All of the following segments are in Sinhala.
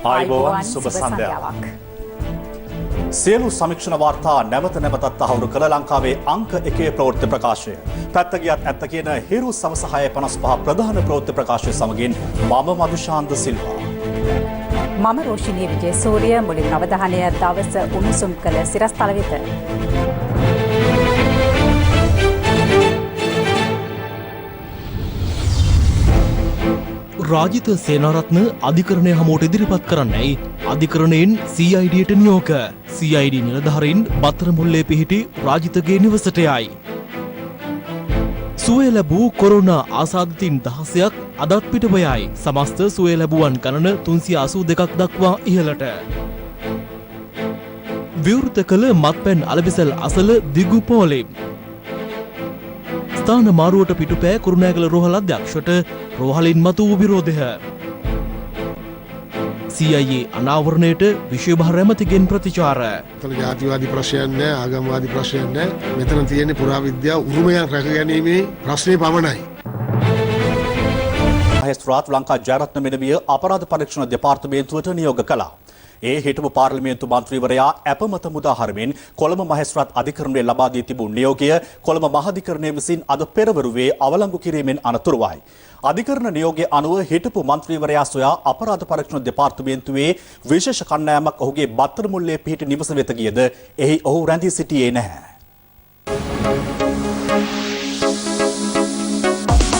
ආයුබෝවන් සුබ සන්ධ්‍යාවක්. සියලු සමීක්ෂණ වාර්තා නැවත නැවතත් තහවුරු කළ ලංකාවේ අංක 1 ප්‍රවෘත්ති ප්‍රකාශය. පැත්ත ගියත් ඇත්ත කියන හිරු සවස 6:55 ප්‍රධාන ප්‍රවෘත්ති ප්‍රකාශය සමගින් මම මදුශාන්ත සිල්වා. මම රෝෂිනී විජේසූරිය. මුලින් අවධානය දවස උණුසුම් කළ සිරස්තල වෙත. රාජිත සේනාරත්න අධිකරණය හමුවට ඉදිරිපත් කරන්නයි අධිකරණයෙන් CIDට නියෝග. CID නිලධාරීන් බත්තරමුල්ලේ පිහිටි රාජිතගේ නිවසට යයි. සුවය ලැබූ කොරෝනා ආසාදිතින් 16ක් අදත් පිටව යයි. සමස්ත සුවය ලැබුවන් ගණන 382ක් දක්වා ඉහළට. විවෘත කළ මත්පැන් අලබිසල් අසල දිගු පෝලිම්. ස්ථාන මාරුවට පිටුපෑ කුරුණෑගල රෝහල අධ්‍යක්ෂට රෝහලින් මතු වූ විරෝධය. CIA අනාවරණයට විශේෂ රැමතිගෙන් ප්‍රතිචාර. මෙතන ජාතිවාදී ප්‍රශ්නයක් නැහැ, ආගම්වාදී ප්‍රශ්නයක් නැහැ. මෙතන තියෙන්නේ පුරාවිද්‍යා උරුමයන් රැකගැනීමේ ප්‍රශ්නේ පමණයි. මහේස්ත්‍රාත් ලංකා ජයරත්න මෙනවිය අපරාධ පරීක්ෂණ දෙපාර්තමේන්තුවට නියෝග කළා. ඒ හිටපු පාර්ලිමේන්තු මන්ත්‍රීවරයා අපමත මුදාහරමින් කොළඹ මහේස්ත්‍රාත් අධිකරණයේ ලබා දී තිබූ නියෝගය කොළඹ මහාධිකරණය විසින් අද පෙරවරුවේ අවලංගු කිරීමෙන් අනතුරුවයි. අධිකරණ නියෝගය අනුව හිටපු මන්ත්‍රීවරයා සොයා අපරාධ පරීක්ෂණ දෙපාර්තමේන්තුවේ විශේෂ කණ්ඩායමක් ඔහුගේ බත්තරමුල්ලේ පිහිටි නිවස වෙත ගියද එහි ඔහු රැඳී සිටියේ නැහැ.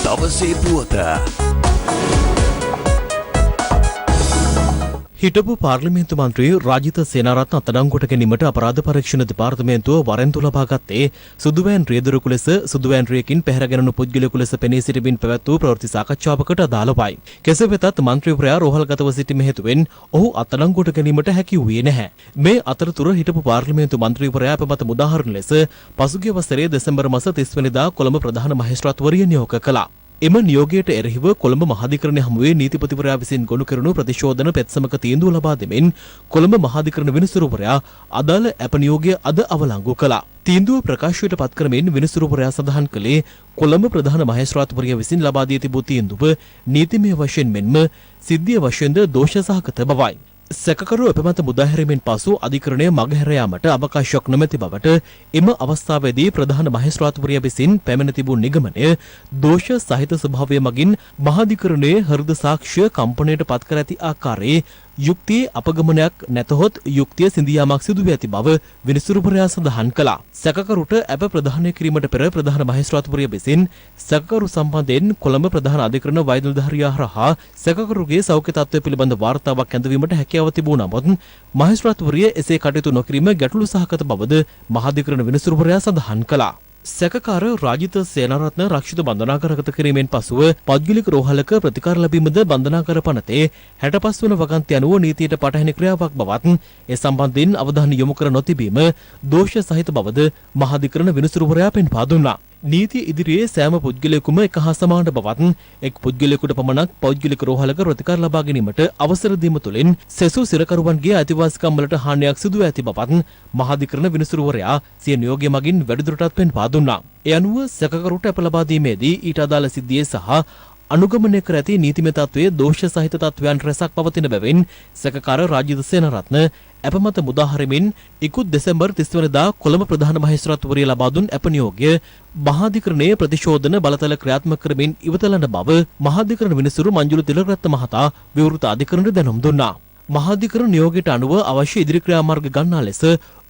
දවසේ පුවත හිටපු පාර්ලිමේන්තු මන්ත්‍රී රාජිත සේනාරත්න අත්අඩංගුවට ගැනීමට අපරාධ පරීක්ෂණ දෙපාර්තමේන්තුව වරෙන්තු ලබා ගත්තේ සුදුවෑන් රියදුරෙකු ලෙස සුදුවෑන් රියකින් පැහැරගෙනු පුද්ගලයෙකු ලෙස පෙනී සිටිමින් පැවැත් වූ ප්‍රවෘත්ති සාකච්ඡාවකට අදාළවයි. කෙසේ වෙතත් මන්ත්‍රීවරයා රෝහල්ගතව සිටීම හේතුවෙන් ඔහු අත්අඩංගුවට ගැනීමට හැකි වූයේ නැහැ. මේ අතරතුර හිටපු පාර්ලිමේන්තු මන්ත්‍රීවරයා අපමත මුදාහරණ ලෙස පසුගිය වසරේ දෙසැම්බර් මාස 30 වෙනිදා කොළඹ ප්‍රධාන මහේස්ත්‍රාත්වරිය නියෝග කළා. එම නියෝගයට එරෙහිව කොළඹ මහාධිකරණ හමුවේ නීතිපතිවරයා විසින් ගොනු කෙරුණු ප්‍රතිශෝධන පෙත්සමක තීන්දුව ලබා දෙමින් කොළඹ මහාධිකරණ විනිසුරුවරයා අදාළ අප නියෝගය අද අවලංගු කළා. තීන්දුව ප්‍රකාශයට පත් කරමින් විනිසුරුවරයා සඳහන් කළේ කොළඹ ප්‍රධාන මහේස්ත්‍රාත්වරිය විසින් ලබා දී තිබූ තීන්දුව නීතිමය වශයෙන් මෙන්ම සිද්ධිය වශයෙන්ද දෝෂ සහගත බවයි. සැකකරු අපමත මුදාහැරීමෙන් පසු අධිකරණය මගහැර යාමට අවකාශයක් නොමැති බවට එම අවස්ථාවේදී ප්‍රධාන මහේස්ත්‍රාත්වරිය විසින් පැමිණ තිබූ නිගමනය දෝෂ සහිත ස්වභාවය මගින් මහාධිකරණයේ හෘද සාක්ෂිය කම්පනයට පත් කර ඇති ආකාරයේ යුක්තියේ අපගමනයක් නැතහොත් යුක්තිය සිඳියාමක් සිදු වී ඇති බව විනිසුරුවරයා සඳහන් කළා. සැකකරුට අප ප්‍රදානය කිරීමට පෙර ප්‍රධාන මහේස්ත්‍රාත්වරිය විසින් සැකකරු සම්බන්ධයෙන් කොළඹ ප්‍රධාන අධිකරණ වෛද්‍ය නිලධාරියා හරහා සැකකරුගේ සෞඛ්‍ය තත්ත්වය පිළිබඳ වාර්තාවක් ඇඳවීමට හැකියාව තිබූ නමුත් මහේස්ත්‍රාත්වරිය එසේ කටයුතු නොකිරීම ගැටලු සහගත බවද මහාධිකරණ විනිසුරුවරයා සඳහන් කළා. සැකකාර රාජිත සේනාරත්න රක්ෂිත බන්ධනාගාරගත කිරීමෙන් පසුව පෞද්ගලික රෝහලක ප්‍රතිකාර ලැබීමද බන්ධනාගාර පනතේ 65 වන වගන්ති අනුව නීතියට පටහැනි ක්‍රියාවක් බවත් ඒ සම්බන්ධයෙන් අවධානය යොමු කර නොතිබීම දෝෂ සහිත බවද මහාධිකරණ විනිසුරුවරයා පෙන්වා දුන්නා. නීතිය ඉදිරියේ සෑම පුද්ගලයෙකුම එක හා සමාන බවත් එක් පුද්ගලයෙකුට පමණක් පෞද්ගලික රෝහලක ප්‍රතිකාර ලබා ගැනීමට අවසර දීම තුළින් සෙසු සිරකරුවන්ගේ අයිතිවාසිකම් වලට හානියක් සිදු ඇති බවත් මහාධිකරණ විනිසුරුවරයා සිය නියෝගය මගින් වැඩිදුරටත් පෙන්වා දුන්නා. ඒ අනුව සැකකරුට අප ලබා දීමේදී ඊට අදාළ සිද්ධියේ සහ අනුගමනය කර ඇති නීතිමය තත්වයේ දෝෂ සහිත තත්වයන් රැසක් පවතින බැවින් සැකකාර රාජිත සේනාරත්න අපමත මුදාහරමින් ඉකුත් දෙසැම්බර් 30 වෙනිදා කොළඹ ප්‍රධාන මහේස්ත්‍රාත්වරිය ලබා දුන් අප නියෝගය මහාධිකරණයේ ප්‍රතිශෝධන බලතල ක්‍රියාත්මක කරමින් ඉවතලන බව මහාධිකරණ විනිසුරු මංජුල තිලකරත්න මහතා විවෘත අධිකරණයට දැනුම් දුන්නා. මහාධිකරණ නියෝගයට අනුව අවශ්‍ය ඉදිරි ක්‍රියාමාර්ග ගන්නා ලෙස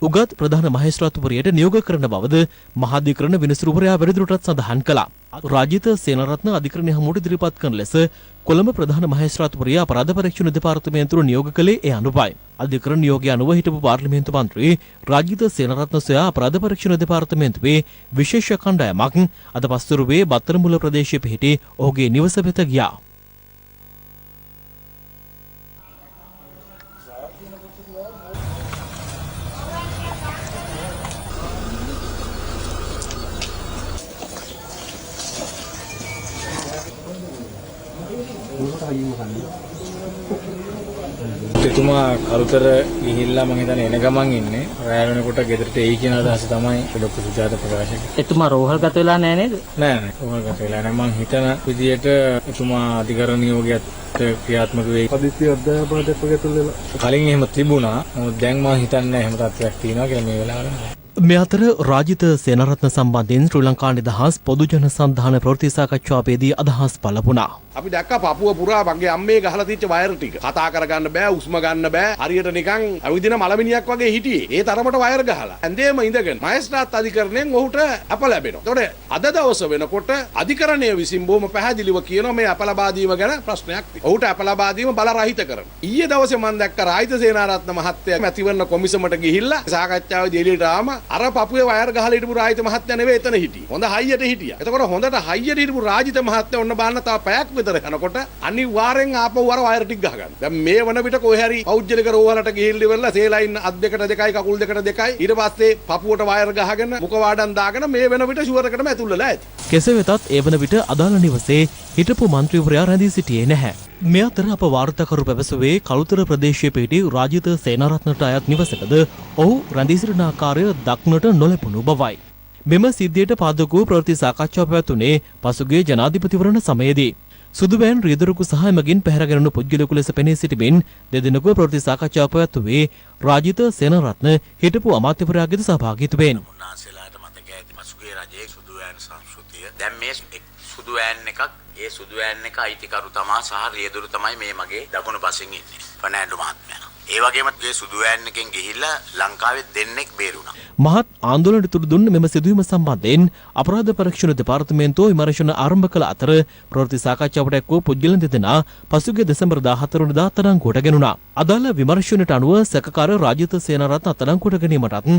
උගත් ප්‍රධාන මහේස්ත්‍රාත්වරියට නියෝග කරන බවද මහාධිකරණ විනිසුරුවරයා වැඩිදුරටත් සඳහන් කළා. රාජිත සේනාරත්න අධිකරණ හමුවට ඉදිරිපත් කරන ලෙස කොළඹ ප්‍රධාන මහේස්ත්‍රාත්වරිය අපරාධ පරීක්ෂණ දෙපාර්තමේන්තුව නියෝග කළේ ඒ අනුවයි. අධිකරණ නියෝගය අනුව හිටපු පාර්ලිමේන්තු මන්ත්‍රී රාජිත සේනාරත්න සොයා අපරාධ පරීක්ෂණ දෙපාර්තමේන්තුවේ විශේෂ කණ්ඩායමක් අද පස්වරුවේ බත්තරමුල්ල ප්‍රදේශයේ පිහිටි ඔහුගේ නිවස වෙත ගියා. එතුමා කරුතර ගිහිල්ලා මම හිතන්නේ එන ගමන් ඉන්නේ. රැය වෙනකොට ගෙදරට එයි කියන අදහස තමයි ඩොක්ටර් සුජාත ප්‍රකාශ කළේ. එතුමා රෝහල්ගත වෙලා නැහැ නේද? නෑ රෝහල්ගත වෙලා නැහැ. මම හිතන විදියට එතුමා අධිකරණ නියෝගයත් ක්‍රියාත්මක වෙයි. හදිසි අධ්‍යාපනයක් තුළ කලින් එහෙම තිබුණා. නමුත් දැන් මම හිතන්නේ එහෙම තත්ත්වයක් තියෙනවා කියලා මේ වෙලාවට. මේ අතර රාජිත සේනාරත්න සම්බන්ධයෙන් ශ්‍රී ලංකා නිදහස් පොදුජන සන්ධාන ප්‍රවෘත්ති සාකච්ඡාවේදී අදහස් පළ වුණා. අපි දැක්කා පපුව පුරා මගේ අම්මේ ගහලා තියච්ච වයර් ටික. කතා කරගන්න බෑ, උස්ම ගන්න බෑ. හරියට නිකන් අවිදින මලමිනියක් වගේ හිටියේ. ඒ තරමට වයර් ගහලා. ඇන්දේම ඉඳගෙන මහේස්ත්‍රාත් අධිකරණයෙන් ඔහුට අප ලැබෙනවා. ඒතකොට අද දවස වෙනකොට අධිකරණය විසින් බොහොම පැහැදිලිව කියනවා මේ අප ලබා දීම ගැන ප්‍රශ්නයක් තියෙනවා. ඔහුට අප ලබා දීම බල රහිත කරනවා. ඊයේ දවසේ මම දැක්ක රාජිත සේනාරත්න මහත්තයා මැතිවරණ කොමිසමට ගිහිල්ලා සාකච්ඡාවේදී එළියට ආම අර පපුවේ වයර් ගහලා හිටපු රාජිත මහත්තයා නෙවෙයි එතන හිටියේ. හොඳ හයියට හිටියා. එතකොට හොඳට හයියට හිටපු රාජිත මහත්තයා ඔන්න බලන්න තව පැයක් විතර යනකොට අනිවාර්යෙන් ආපහු අර වයර් ටික ගහගන්න. දැන් මේ වන විට කොහේ හරි පෞද්ගලික රෝහලට ගිහිල්ලා ඉවරලා සේලයින් අත් දෙකට දෙකයි කකුල් දෙකට දෙකයි ඊට පස්සේ පපුවට වයර් ගහගෙන මුඛ වාඩම් දාගෙන මේ වෙන විට ෂුවර් එකටම ඇතුල්ලා ඇති. කෙසේ වෙතත් ඒ වන විට අදාළ නිවසේ හිටපු මන්ත්‍රීවරයා රැඳී සිටියේ නැහැ. මේ අතර අප වාර්තාකරු පැවසුවේ කළුතර ප්‍රදේශයේ පිහිටි රාජිත සේනාරත්නට අයත් නිවසකද ඔහු රැඳී සිටින ආකාරය දක්නට නොලැබුණු බවයි. මෙම සිද්ධියට පාදක වූ ප්‍රවෘත්ති සාකච්ඡාව පැවැතුනේ පසුගිය ජනාධිපතිවරණ සමයේදී. සුදුවෑන් රියදුරකු සහ එමගින් පැහැරගෙන පුද්ගලයෙකු ලෙස පෙනී සිටිමින් දෙදෙනෙකු ප්‍රවෘත්ති සාකච්ඡාව පැවැත්වුවේ රාජිත සේනාරත්න හිටපු අමාත්‍යවරයාගේද සහභාගීත්වයෙන්. උන්වහන්සේලාට මතක ඇති පසුගිය රජයේ සුදුවෑන් සංස්කෘතිය. දැන් මේ සුදුවෑන් එකක් ඒ සුදුවෑන් එක අයිතිකරු තමා සහ රියදුරු තමයි මේ මගේ දකුණු පසින් ඉන්නේ. ෆර්නෑන්ඩෝ මහත්මයා. ඒ වගේම ගේ සුදුවෑන් එකෙන් ගිහිල්ලා ලංකාවේ දෙන්නෙක් බේරුණා. මහත් ආන්දෝලනයට තුඩු දුන්න මෙම සිදුවීම සම්බන්ධයෙන් අපරාධ පරීක්ෂණ දෙපාර්තමේන්තුව විමර්ශන ආරම්භ කළ අතර ප්‍රවෘත්ති සාකච්ඡාවට එක් වූ පුද්ගලයන් දෙදෙනා පසුගිය දෙසැම්බර් 14 වෙනිදා අත්අඩංගුවට ගැනුණා. අදාළ විමර්ශනයට අනුව සැකකාර රාජිත සේනාරත්න අත්අඩංගුවට ගැනීමටත්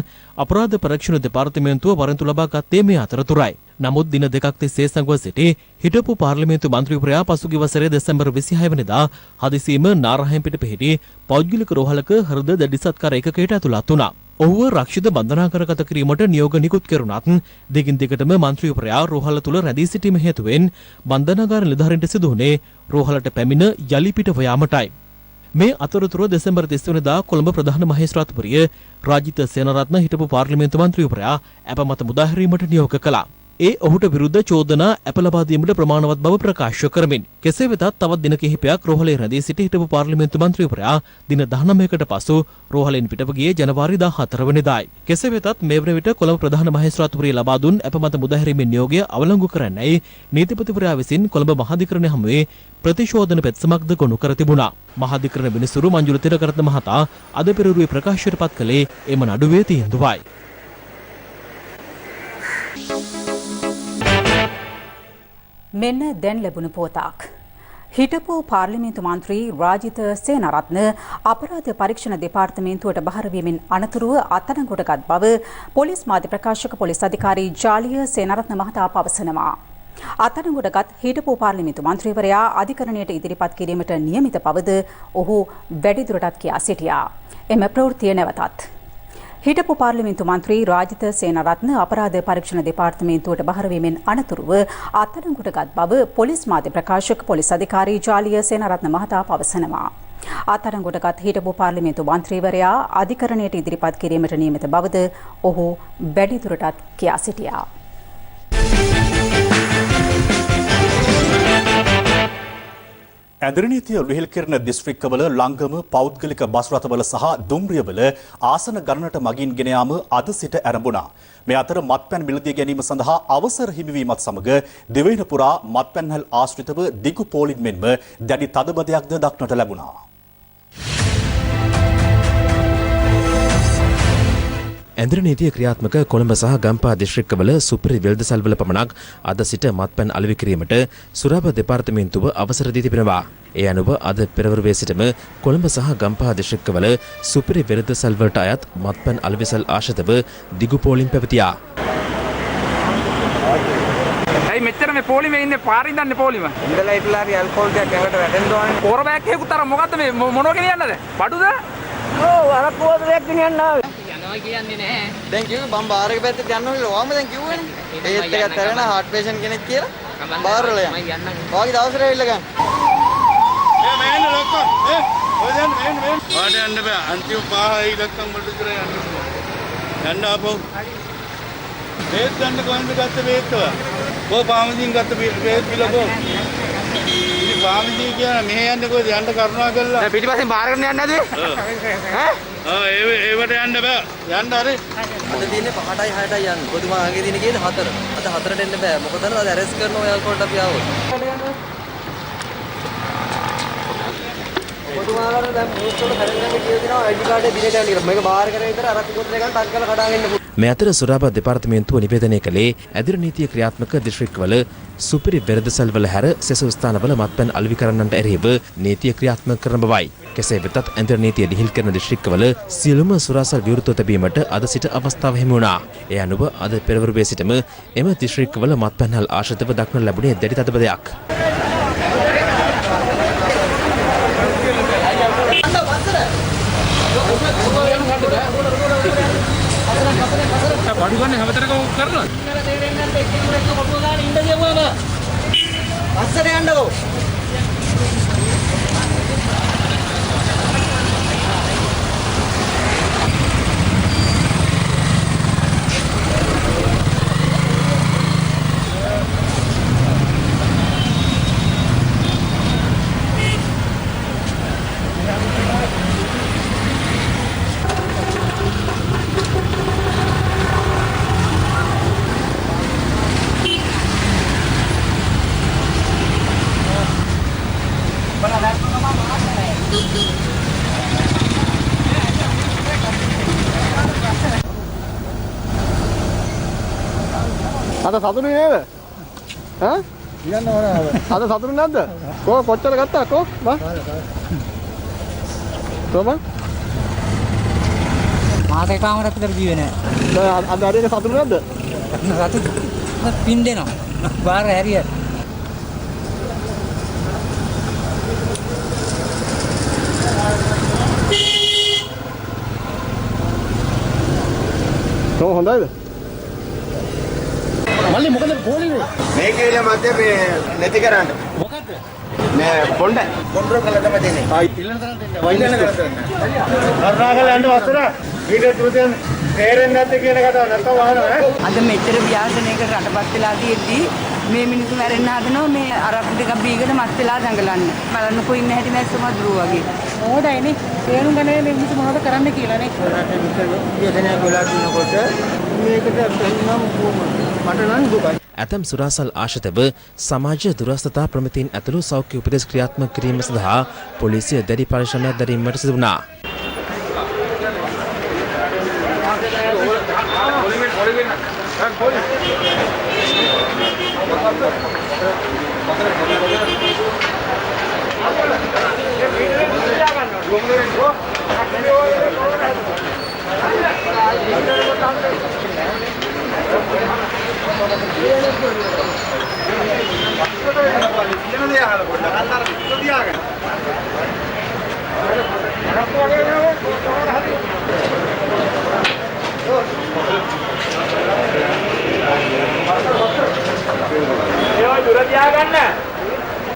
අපරාධ පරීක්ෂණ දෙපාර්තමේන්තුව වරෙන්තු ලබා ගත්තේ මේ අතරතුරයි. නමුත් දින දෙකක් තිස්සේ සංගව සිටි හිටපු පාර්ලිමේන්තු මන්ත්‍රීවරයා පසුගිය වසරේ දෙසැම්බර් 26 වෙනිදා හදිසියෙම නාරහෙම්පිට පිහිටි පෞද්ගලික රෝහලක හෘද දැඩි සත්කාර ඒකකයට ඇතුළත් වුණා. ඔහුව රක්ෂිත බන්ධනාගාරගත කිරීමට නියෝග නිකුත් කෙරුණත් දිගින් දිගටම මන්ත්‍රීවරයා රෝහල තුල රැඳී සිටීම හේතුවෙන් බන්ධනාගාර නිලධාරීන්ට සිදු වුණේ රෝහලට පැමිණ යලි පිටව යාමටයි. මේ අතරතුර දෙසැම්බර් 30 වෙනිදා කොළඹ ප්‍රධාන මහේස්ත්‍රාත්වරිය රාජිත සේනාරත්න හිටපු පාර්ලිමේන්තු මන්ත්‍රීවරයා අපමත මුදාහැරීමට නියෝග කළා. ඒ ඔහුට විරුද්ධ චෝදනා අප ලබා දීමට ප්‍රමාණවත් බව ප්‍රකාශ කරමින් කෙසේ වෙතත් තවත් දින කිහිපයක් රෝහලේ රැඳී සිටි හිටපු පාර්ලිමේන්තු මන්ත්‍රීවරයා දින 19කට පසු රෝහලෙන් පිටව ගියේ ජනවාරි 14 වෙනිදායි. කෙසේ වෙතත් මේ වන විට කොළඹ ප්‍රධාන මහේස්ත්‍රාත්වරිය ලබා දුන් අපමත මුදාහැරීමේ නියෝගය අවලංගු කරන්නයි නීතිපතිවරයා විසින් කොළඹ මහාධිකරණය හමුවේ ප්‍රතිශෝධන පෙත්සමක්ද ගොනු කර තිබුණා. මහාධිකරණ විනිසුරු මංජුල තිලකරත්න මහතා අද පෙරළුවේ ප්‍රකාශයට පත් කළේ එම නඩුවේ තීන්දුවයි. මෙන්න දැන් ලැබුණු පොතක්. හිටපු පාර්ලිමේන්තු මන්ත්‍රී රාජිත සේනාරත්න අපරාධ පරීක්ෂණ දෙපාර්තමේන්තුවට බහර වීමෙන් අනතුරුව අත්අඩංගුවටගත් බව පොලිස් මාධ්‍ය ප්‍රකාශක පොලිස් අධිකාරී ජාලිය සේනාරත්න මහතා පවසනවා. අත්අඩංගුවටගත් හිටපු පාර්ලිමේන්තු මන්ත්‍රීවරයා අධිකරණයට ඉදිරිපත් කිරීමට නියමිත බවද ඔහු වැඩිදුරටත් කියා සිටියා. එම ප්‍රවෘත්තිය නැවතත් හිටපු පාර්ලිමේන්තු මන්ත්‍රී රාජිත සේනාරත්න අපරාධ පරීක්ෂණ දෙපාර්තමේන්තුවට බහර වීමෙන් අනතුරුව අත්අඩංගුවටගත් බව පොලිස් මාධ්‍ය ප්‍රකාශක පොලිස් අධිකාරී ජාලිය සේනාරත්න මහතා පවසනවා. අත්අඩංගුවටගත් හිටපු පාර්ලිමේන්තු මන්ත්‍රීවරයා අධිකරණයට ඉදිරිපත් කිරීමට නියමිත බවද ඔහු වැඩිදුරටත් කියා සිටියා. ඇඳරණීතිය ලිහිල් කෙරෙන දිස්ත්‍රික්කවල ලංගම පෞද්ගලික බස් රථවල සහ දුම්රියවල ආසන ගණනට මගින් ගෙන යාම අද සිට ආරම්භුණා. මේ අතර මත්පැන් මිලදී ගැනීම සඳහා අවසර හිමිවීමත් සමග දිවයින පුරා මත්පැන්හල් ආශ්‍රිතව දිගු පෝලින් මෙන්ම දැඩි තදබදයක්ද දක්නට ලැබුණා. ඇඳරණීතිය ක්‍රියාත්මක කොළඹ සහ ගම්පහ දිස්ත්‍රික්කවල සුපිරි වෙළඳසල්වල පමණක් අද සිට මත්පැන් අලෙවි කිරීමට සුරාබ දෙපාර්තමේන්තුව අවසර දී තිබෙනවා. ඒ අනුව අද පෙරවරුවේ සිටම කොළඹ සහ ගම්පහ දිස්ත්‍රික්කවල සුපිරි වෙළඳසල්වලට අයත් මත්පැන් අලෙවිසල් ආශ්‍රිතව දිගු පෝලිම් පැවතියා. ඇයි මෙච්චර මේ පොලිමේ ඉන්නේ පාරින් දන්නේ පොලිම? ඉඳලා ඉట్లా හරි ඇල්කොහොල් ටිකක් ඇඟට වැටෙන්න ඕනේ. පොර බෑග් එකකුත් අර මොකද්ද මේ මොනවා ගෙනියන්නද? බඩුද? ඔව් අර පොරයක් ගෙනියන්න ආවේ. යනවා කියන්නේ නැහැ. දැන් කිව්වේ මම බාර් එක පැත්තට යනවා කියලා ඔයාම දැන් කිව්වනේ. ඒත් එකක් කරගෙන හાર્ට් පේෂන්ට් කෙනෙක් කියලා බාර් වල යන්න. ඔයාගේ දවසට ඇවිල්ලා ගන්න. මම යන්න ලොක්කෝ. ඔය යන්න මෙන්න. වාට යන්න බෑ. අන්තිම 5 ඉලක්කම් වලට විතර යන්න. යන්න ආපහු. බේත් ගන්න කොහෙන්ද ගත්ත බේත්ව? කො පාමකින් ගත්ත බේත් පිළ කො? ඉතින් ස්වාමීජී කියන මෙහෙ යන්නේ කොහෙද යන්න කරුණා කළා. දැන් පිටිපස්සෙන් බාරගෙන යන්නේ නැද්ද? ඈ? ඒවට යන්න බෑ. යන්න හරි. අද තියෙන්නේ 5ටයි 6ටයි යන්න. ඔබතුමාගේ දින කියන්නේ 4. අද 4ට එන්න බෑ. මොකද අද ඇරෙස්ට් කරනවා එයාල්කොට අපි ආවොත්. ඔබතුමාලා දැන් පොස්ට් වල කරන්නේ කියලා දෙනවා ID කාඩ් එක දිනේට යන්න කියලා. මේක බාර කරගෙන විතර අරක්කු පොත් එකක් ටක් කරලා කඩාගෙන ඉන්න. මේ අතර සුරාබ දෙපාර්තමේන්තුව නිවේදනය කළේ ඇදිරි නීතිය ක්‍රියාත්මක දිස්ත්‍රික්කවල සුපිරි වෙරදසල්වල හැර සෙසු ස්ථානවල මත්පැන් අලෙවි කරන්නන්ට එරෙහිව නීතිය ක්‍රියාත්මක කරන බවයි. කෙසේ වෙතත් ඇදිරි නීතිය ලිහිල් කරන දිස්ත්‍රික්කවල සියලුම සුරාසල් විවෘතව තැබීමට අද සිට අවස්ථාව හිමි වුණා. ඒ අනුව අද පෙරවරුවේ සිටම එම දිස්ත්‍රික්කවල මත්පැන්හල් ආශ්‍රිතව දක්නට ලැබුණේ දැඩි තදබදයක්. බඩු ගන්න හැමතැනකම කරනවා. අස්සට යන්නකෝ. අද සතුටු නේද? ඈ? කියන්න ඕන අද සතුටු නැද්ද? කොච්චර ගත්තා කෝ? බා. කොහොමද? මාසේ කාමරයක් විතර ජීවේ නෑ. අද හරියට සතුටු නැද්ද? සතුටු පින් දෙනවා. බාර හැරියට. හොඳයිද? මල්ලි මොකද පොලිනේ? මේ කියලා මැද මේ නැති කරන්න. මොකද්ද? මේ කොණ්ඩ කොණ්ඩර කළා තමයි දෙන්නේ. ආයි ඉල්ලන තරම් දෙන්න. වයින් කරුණාකරලා යන්න වස්තර. ඊට තුරුතෙන් තේරෙන්නේ නැද්ද කියන කතාව නැත්තම් වහනවා ඈ. අද මෙච්චර ව්‍යාසනයකට රටපත් වෙලා තියෙද්දී මේ මිනිස්සු මැරෙන්න හදනවා මේ අරක්කු ටිකක් බීගෙන මත් වෙලා දඟලන්න. බලන්නකෝ ඉන්න හැටි මැස්සම දුරු වගේ. ඕඩයිනේ. තේරුම් ගන්නේ මේ මිනිස්සු මොනවද කරන්න කියලානේ. ව්‍යාසනය වෙලා තිනකොට මේකට නම් මට නම් දුකයි. ඇතම් සුරාසල් ආශ්‍රිතව සමාජ දුරස්ථතා ප්‍රමිතීන් ඇතුළු සෞඛ්‍ය උපදෙස් ක්‍රියාත්මක කිරීම සඳහා පොලිසිය දැඩි පරිශ්‍රමයක් දැරීමට සිදු වුණා.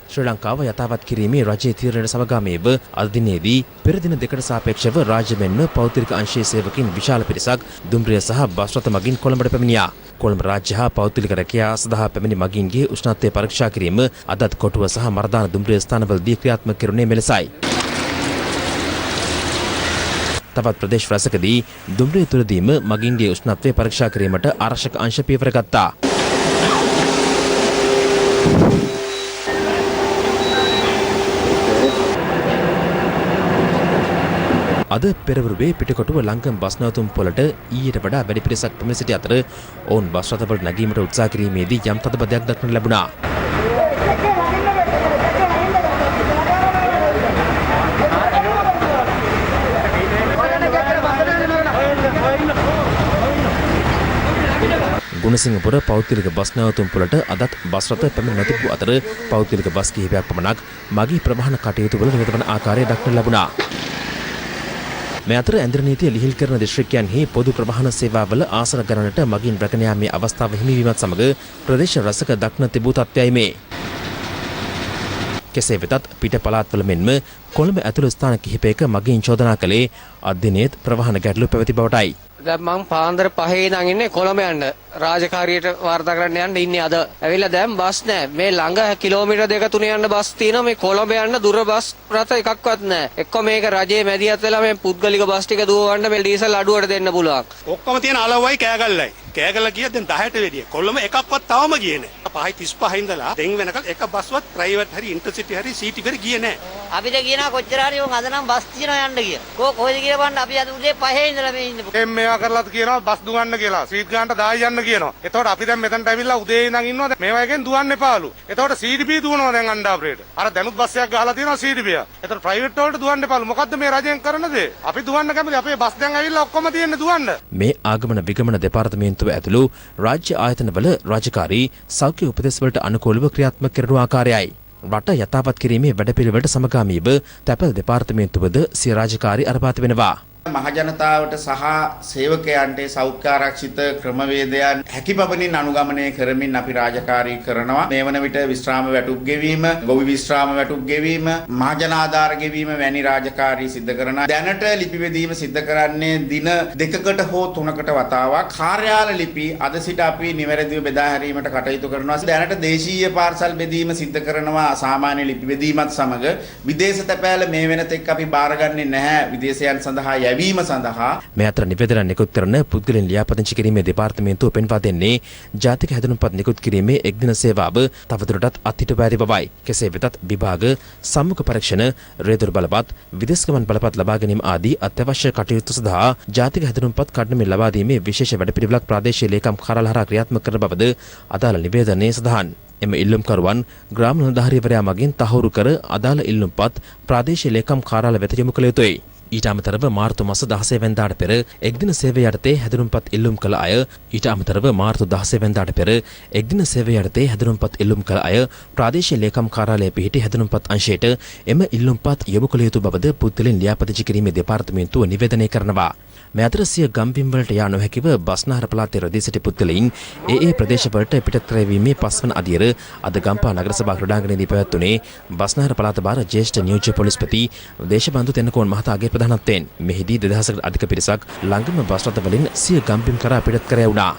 ශ්‍රී ලංකාව යථාවත් කිරීමේ රජයේ තීරණයට සමගාමීව අද දිනේදී පෙර දින දෙකට සාපේක්ෂව රාජ්‍ය මෙන්ම පෞද්ගලික අංශයේ සේවකින් විශාල පිරිසක් දුම්රිය සහ බස් රථ මගින් කොළඹට පැමිණියා. කොළඹ රාජ්‍ය හා පෞද්ගලික රැකියා සඳහා පැමිණි මගින්ගේ උෂ්ණත්වය පරීක්ෂා කිරීම අදත් කොටුව සහ මරදාන දුම්රිය ස්ථානවලදී ක්‍රියාත්මක කෙරුණේ මෙලෙසයි. තවත් ප්‍රදේශ රැසකදී දුම්රිය තුලදීම මගින්ගේ උෂ්ණත්වය පරීක්ෂා කිරීමට ආරක්ෂක අංශ පියවර ගත්තා. අද පෙරවරුවේ පිටකොටුව ලංකම් බස් නැවතුම් පොළට ඊට වඩා වැඩි පිරිසක් පැමිණ සිටි අතර ඔවුන් බස් රථවලට නැගීමට උත්සාහ කිරීමේදී යම් තදබදයක් දක්නට ලැබුණා. ගුණසිංහපුර පෞද්ගලික බස් නැවතුම් පොළට අදත් බස් රථ පැමිණ නොතිබූ අතර පෞද්ගලික බස් කිහිපයක් පමණක් මගී ප්‍රවාහන කටයුතු වල නිරත වන ආකාරය දක්නට ලැබුණා. මේ අතර ඇන්දර නීතිය ලිහිල් කරන දිස්ත්‍රික්කයන්හි පොදු ප්‍රවාහන සේවාවල ආසන ගණනට මගින් රැගෙන යාමේ අවස්ථාව හිමිවීමත් සමග ප්‍රදේශ රසක දක්න තිබූ තත්ත්වයයි මේ. කෙසේ වෙතත් පිට පළාත්වල මෙන්ම කොළඹ ඇතුළු ස්ථාන කිහිපයක මගින් චෝදනා කළේ අද දිනේත් ප්‍රවාහන ගැටලු පැවති බවටයි. දැන් මං පාන්දර 5 ඉඳන් ඉන්නේ කොළඹ යන්න. රාජකාරියට වාර්තා කරන්න යන්න ඉන්නේ අද. ඇවිල්ලා දැන් බස් නැහැ. මේ ළඟ කිලෝමීටර් 2-3 යන්න බස් තියෙනවා. මේ කොළඹ යන්න දුර බස් රථ එකක්වත් නැහැ. එක්ක මේක රජයේ මැදිහත් වෙලා මේ පුද්ගලික බස් ටික දුවවන්න මේ ඩීසල් අඩුවට දෙන්න පුළුවන්. ඔක්කොම තියෙන අලව්වයි කෑගල්ලයි. කෑගල්ල ගියා දැන් 10ට වැඩිය. කොළඹ එකක්වත් තවම ගියේ නැහැ. 5:35 ඉඳලා දෙන් වෙනකල් එක බස්වත් ප්‍රයිවට් හරි ඉන්ටර්සිටි හරි සීටි පෙර ගියේ නැහැ. අපිට කියනවා කොච්චර හරි උන් අද නම් බස් තියනවා යන්න කියලා. කොහෙද කියලා බලන්න අපි අද උදේ 5 ඉඳලා මේ ඉන්නේ. එම් මේවා කරලාත් කියනවා බස් දුවන්න කියලා. සීට් ගන්නට 10 යන්න කියනවා. එතකොට අපි දැන් මෙතනට ඇවිල්ලා උදේ ඉඳන් ඉන්නවා. මේවා එකෙන් දුවන්න එපාලු. එතකොට CDP දුවනවා දැන් අණ්ඩාපරේට. අර දැනුත් බස් එකක් ගහලා තියෙනවා CDP. එතකොට ප්‍රයිවට් වලට දුවන්න එපාලු. මොකද්ද මේ රජයෙන් කරන දේ? අපි දුවන්න කැමති. අපේ බස් දැන් ඇවිල්ලා ඔක්කොම තියෙන්නේ දුවන්න. මේ ආගමන විගමන දෙපාර්තමේන්තුව ඇතුළු රාජ්‍ය ආයතනවල රාජකාරී සෞඛ්‍ය උපදෙස් වලට අනුකූලව ක්‍රියාත්මක කරන ආකාරයයි. රට යථාපත් කිරීමේ වැඩපිළිවෙලට සමගාමීව තැපැල් දෙපාර්තමේන්තුවද සිය රාජකාරී අරපාත වෙනවා. මහජනතාවට සහ සේවකයන්ට සෞඛ්‍ය ආරක්ෂිත ක්‍රමවේදයන් හැකිපමණින් අනුගමනය කරමින් අපි රාජකාරී කරනවා. මේ වන විට විශ්‍රාම වැටුප් ගෙවීම, ගොවි විශ්‍රාම වැටුප් ගෙවීම, මහජන ආධාර ගෙවීම වැනි රාජකාරී සිදු කරනවා. දැනට ලිපි බෙදීම සිදු කරන්නේ දින 2කට හෝ 3කට වතාවක්. කාර්යාල ලිපි අද සිට අපි නිවැරදිව බෙදා හැරීමට කටයුතු කරනවා. දැනට දේශීය පාර්සල් බෙදීම සිදු කරනවා සාමාන්‍ය ලිපි බෙදීමත් සමග. විදේශ තැපෑල මේ වෙනතෙක් අපි බාරගන්නේ නැහැ. විදේශයන් සඳහා මේ අතර නිවේදන නිකුත් කරන පුද්ගලයන් ලියාපදිංචි කිරීමේ දෙපාර්තමේන්තුව පෙන්වා දෙන්නේ ජාතික හැඳුනුම්පත් නිකුත් කිරීමේ එක්දින සේවාව තවදුරටත් අත්හිටුවා ඇති බවයි. කෙසේ වෙතත් විභාග, සම්මුඛ පරීක්ෂණ, රේදුරු බලපත්, විදේශ ගමන් බලපත් ලබා ගැනීම ආදී අත්‍යවශ්‍ය කටයුතු සඳහා ජාතික හැඳුනුම්පත් කඩනමින් ලබා දීමේ විශේෂ වැඩපිළිවෙලක් ප්‍රාදේශීය ලේකම් කාර්යාල හරහා ක්‍රියාත්මක කරන බවද අදාළ නිවේදනයේ සඳහන්. එම ඉල්ලුම්කරුවන් ග්‍රාම නිලධාරීවරයා මගින් තහවුරු කර අදාළ ඉල්ලුම්පත් ප්‍රාදේශීය ලේකම් කාර්යාල වෙත යොමු කළ යුතුයි. ඊට අමතරව මාර්තු මාස 16 වෙනිදාට පෙර එක්දින සේවය යටතේ හැඳුනුම්පත් ඉල්ලුම් කළ අය ඊට අමතරව මාර්තු 16 වෙනිදාට පෙර එක්දින සේවය යටතේ හැඳුනුම්පත් ඉල්ලුම් කළ අය ප්‍රාදේශීය ලේකම් කාර්යාලයේ පිහිටි හැඳුනුම්පත් අංශයට එම ඉල්ලුම්පත් යොමු කළ යුතු බවද පුද්ගලයන් ලියාපදිංචි කිරීමේ දෙපාර්තමේන්තුව නිවේදනය කරනවා. මේ අතර සිය ගම්බිම් වලට යා නොහැකිව බස්නාහිර පළාතේ රැඳී සිටි පුද්ගලයින් ඒ ප්‍රදේශවලට පිටත් කරවීමේ පස්වන අදියර අද ගම්පහ නගර සභා ක්‍රීඩාංගණයේදී පැවැත්වුණේ බස්නාහිර පළාත භාර ජ්‍යෙෂ්ඨ නියෝජ්‍ය පොලිස්පති දේශබන්දු තෙන්නකෝන් මහතාගේ ප්‍රධානත්වයෙන් මෙහිදී 2000කට අධික පිරිසක් ළඟම බස් රථ වලින් සිය ගම්බිම් කරා පිටත් කර යවුණා.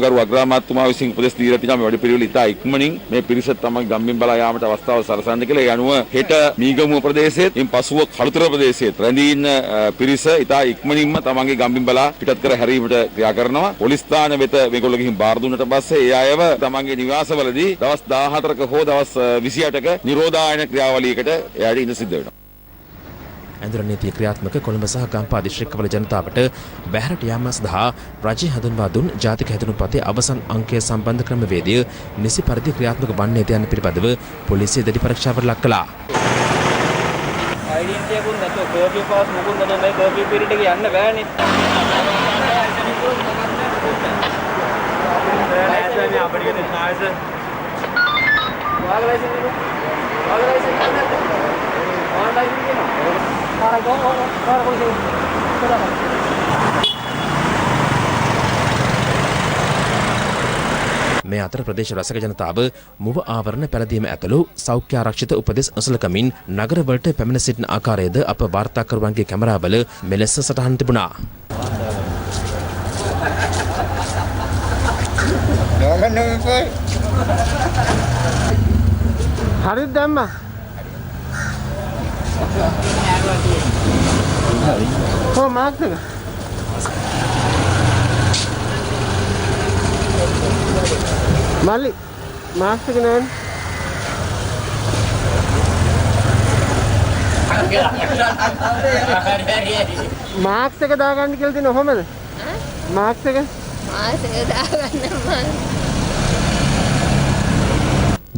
ගරු අග්‍රාමාත්‍යතුමා විසින් උපදෙස් දීලා තිබෙනවා මේ වැඩපිළිවෙල ඉතා ඉක්මනින් මේ පිරිස තමයි ගම්බිම් බලා යාමට අවස්ථාව සලසන්න කියලා. ඒ අනුව හෙට මීගමුව ප්‍රදේශයේ ඉන් පසුව කළුතර ප්‍රදේශයේ රැඳී ඉන්න පිරිස ඉතා ඉක්මනින්ම තමන්ගේ ගම්බිම් බලා පිටත් කර හැරීමට ක්‍රියා කරනවා. පොලිස් ස්ථාන වෙත මේගොල්ලෝ ගිහින් බාර දුන්නට පස්සේ ඒ අයව තමන්ගේ නිවාසවලදී දවස් 14ක හෝ දවස් 28ක නිරෝධායන ක්‍රියාවලියකට එයාට ඉඳ සිද්ධ වෙනවා. ඇඳුර නීතිය ක්‍රියාත්මක කොළඹ සහ ගම්පහ දිස්ත්‍රික්කවල ජනතාවට බැහැරට යාම සඳහා රජය හඳුන්වා දුන් ජාතික හැඳුනුම්පතේ අවසන් අංකය සම්බන්ධ ක්‍රමවේදය නිසි පරිදි ක්‍රියාත්මක වන්නේ යන පිළිබඳව පොලිසිය දැඩි පරීක්ෂාවට ලක් කළා. අයිඩෙන්ටි එකක් නැතුව කර්ෆියු පාස් මොකුත් නැතුව මේ කර්ෆියු පීරියඩ් එක යන්න බෑනේ. මේ අතර ප්‍රදේශ රසක ජනතාව මුව ආවරණ පැළඳීම ඇතුළු සෞඛ්‍ය ආරක්ෂිත උපදෙස් අසලකමින් නගරවලට පැමිණ සිටින ආකාරයද අප වාර්තාකරුවන්ගේ කැමරාවල මෙලෙස සටහන් තිබුණා. හරිද දැම්මා? කො මාක්ස් එක මල්ලි මාක්ස් එක නෑනේ. මාක්ස් එක දාගන්න කියලා තියෙන කොහමද? මාක්ස් එක දාගන්න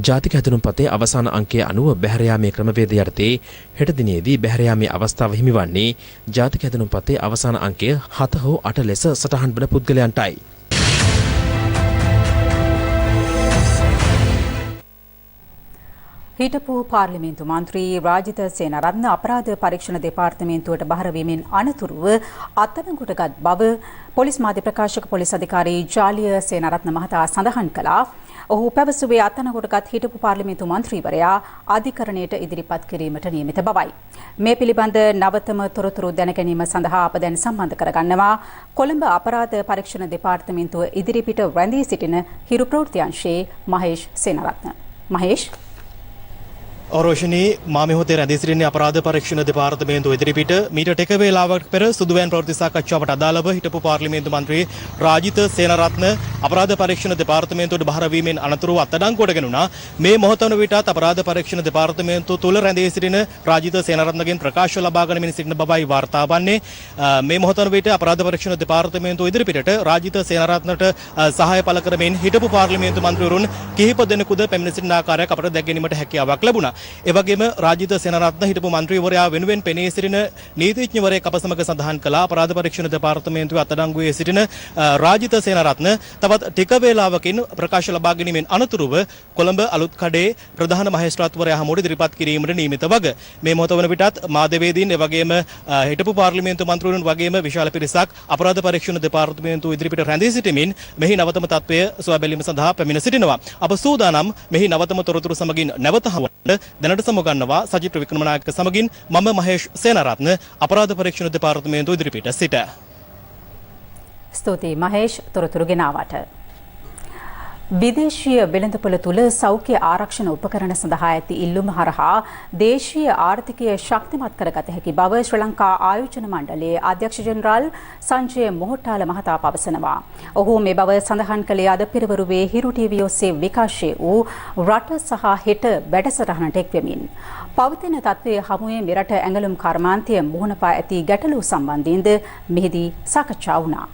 ජාතික හැඳුනුම්පතේ අවසාන අංකය අනුව බැහැර යාමේ ක්‍රමවේදය යටතේ හෙට දිනේදී බැහැර යාමේ අවස්ථාව හිමිවන්නේ ජාතික හැඳුනුම්පතේ අවසාන අංකය 7 හෝ 8 ලෙස සටහන් වන පුද්ගලයන්ටයි. හිටපු පාර්ලිමේන්තු මන්ත්‍රී රාජිත සේනාරත්න අපරාධ පරීක්ෂණ දෙපාර්තමේන්තුවට බහර වීමෙන් අනතුරුව අත්අඩංගුවටගත් බව පොලිස් මාධ්‍ය ප්‍රකාශක පොලිස් අධිකාරී ජාලිය සේනාරත්න මහතා සඳහන් කළා. ඔහු පැවසුවේ අත්අඩංගුවටගත් හිටපු පාර්ලිමේන්තු මන්ත්‍රීවරයා අධිකරණයට ඉදිරිපත් කිරීමට නියමිත බවයි. මේ පිළිබඳ නවතම තොරතුරු දැනගැනීම සඳහා අප දැන් සම්බන්ධ කරගන්නවා කොළඹ අපරාධ පරීක්ෂණ දෙපාර්තමේන්තුව ඉදිරිපිට රැඳී සිටින හිරු ප්‍රවෘත්ති අංශයේ මහේෂ් සේනරත්න. මහේෂ් ඔරෝෂණී මා මෙහොතේ රැඳී සිටින්නේ අපරාධ පරීක්ෂණ දෙපාර්තමේන්තුව ඉදිරිපිට මීට ටික වේලාවක් පෙර සුදුවෑන් ප්‍රවෘත්ති සාකච්ඡාවට අදාළව හිටපු පාර්ලිමේන්තු මන්ත්‍රී රාජිත සේනරත්න අපරාධ පරීක්ෂණ දෙපාර්තමේන්තුවට බහර වීමෙන් අනතුරුව අත්අඩංගුවට ගෙනුණා. මේ මොහොත වන විටත් අපරාධ පරීක්ෂණ දෙපාර්තමේන්තුව තුල රැඳී සිටින රාජිත සේනරත්නගෙන් ප්‍රකාශ ලබා ගනිමින් සිටින බවයි වාර්තා වන්නේ. මේ මොහොත වන විට අපරාධ පරීක්ෂණ දෙපාර්තමේන්තුව ඉදිරිපිටට රාජිත සේනරත්නට සහාය පළ කරමින් හිටපු පාර්ලිමේන්තු මන්ත්‍රීවරුන් කිහිප දෙනෙකුද පැමිණ සිටින ආකාරයක් අපට දැක ගැනීමට හැකියාවක් ලැබුණා. එවැගේම රාජිත සේනරත්න හිටපු මන්ත්‍රීවරයා වෙනුවෙන් පෙනී සිටින නීතිඥවරයෙක් අප සමග සඳහන් කළා. අපරාධ පරීක්ෂණ දෙපාර්තමේන්තුවේ අත්අඩංගුවේ සිටින රාජිත සේනරත්න තවත් ටික වේලාවකින් ප්‍රකාශ ලබා ගැනීමෙන් අනතුරුව කොළඹ අලුත්කඩේ ප්‍රධාන මහේස්ත්‍රාත්වරයා හමුවට ඉදිරිපත් කිරීමට නියමිත වග මේ මොහොත වන විටත් මාධ්‍යවේදීන් එවැගේම හිටපු පාර්ලිමේන්තු මන්ත්‍රීවරුන් වගේම විශාල පිරිසක් අපරාධ පරීක්ෂණ දෙපාර්තමේන්තුව ඉදිරිපිට රැඳී සිටමින් මෙහි නවතම තත්ත්වය සොයා බැලීම සඳහා පැමිණ සිටිනවා. අප සූදානම් මෙහි නවතම තොරතුරු සමගින් නැවත හමුවන්න දැනට සමුගන්නවා සජිත් වික්‍රමනායක සමගින් මම මහේෂ් සේනරත්න අපරාධ පරීක්ෂණ දෙපාර්තමේන්තුව ඉදිරිපිට සිට. ස්තුතියි මහේෂ් තොරතුරු ගෙනාවට. විදේශීය වෙළඳපොළ තුල සෞඛ්‍ය ආරක්ෂණ උපකරණ සඳහා ඇති ඉල්ලුම හරහා දේශීය ආර්ථිකය ශක්තිමත් කරගත හැකි බව ශ්‍රී ලංකා ආයෝජන මණ්ඩලයේ අධ්‍යක්ෂ ජෙනරාල් සංජය මොහොට්ටාල මහතා පවසනවා. ඔහු මේ බව සඳහන් කළේ අද පෙරවරුවේ හිරු ටීවී ඔස්සේ විකාශය වූ රට සහ හෙට වැඩසටහනට එක්වෙමින්. පවතින තත්ත්වයේ හමුවේ මෙරට ඇඟලුම් කර්මාන්තය මුහුණ පා ඇති ගැටලු සම්බන්ධයෙන්ද මෙහිදී සාකච්ඡා වුණා.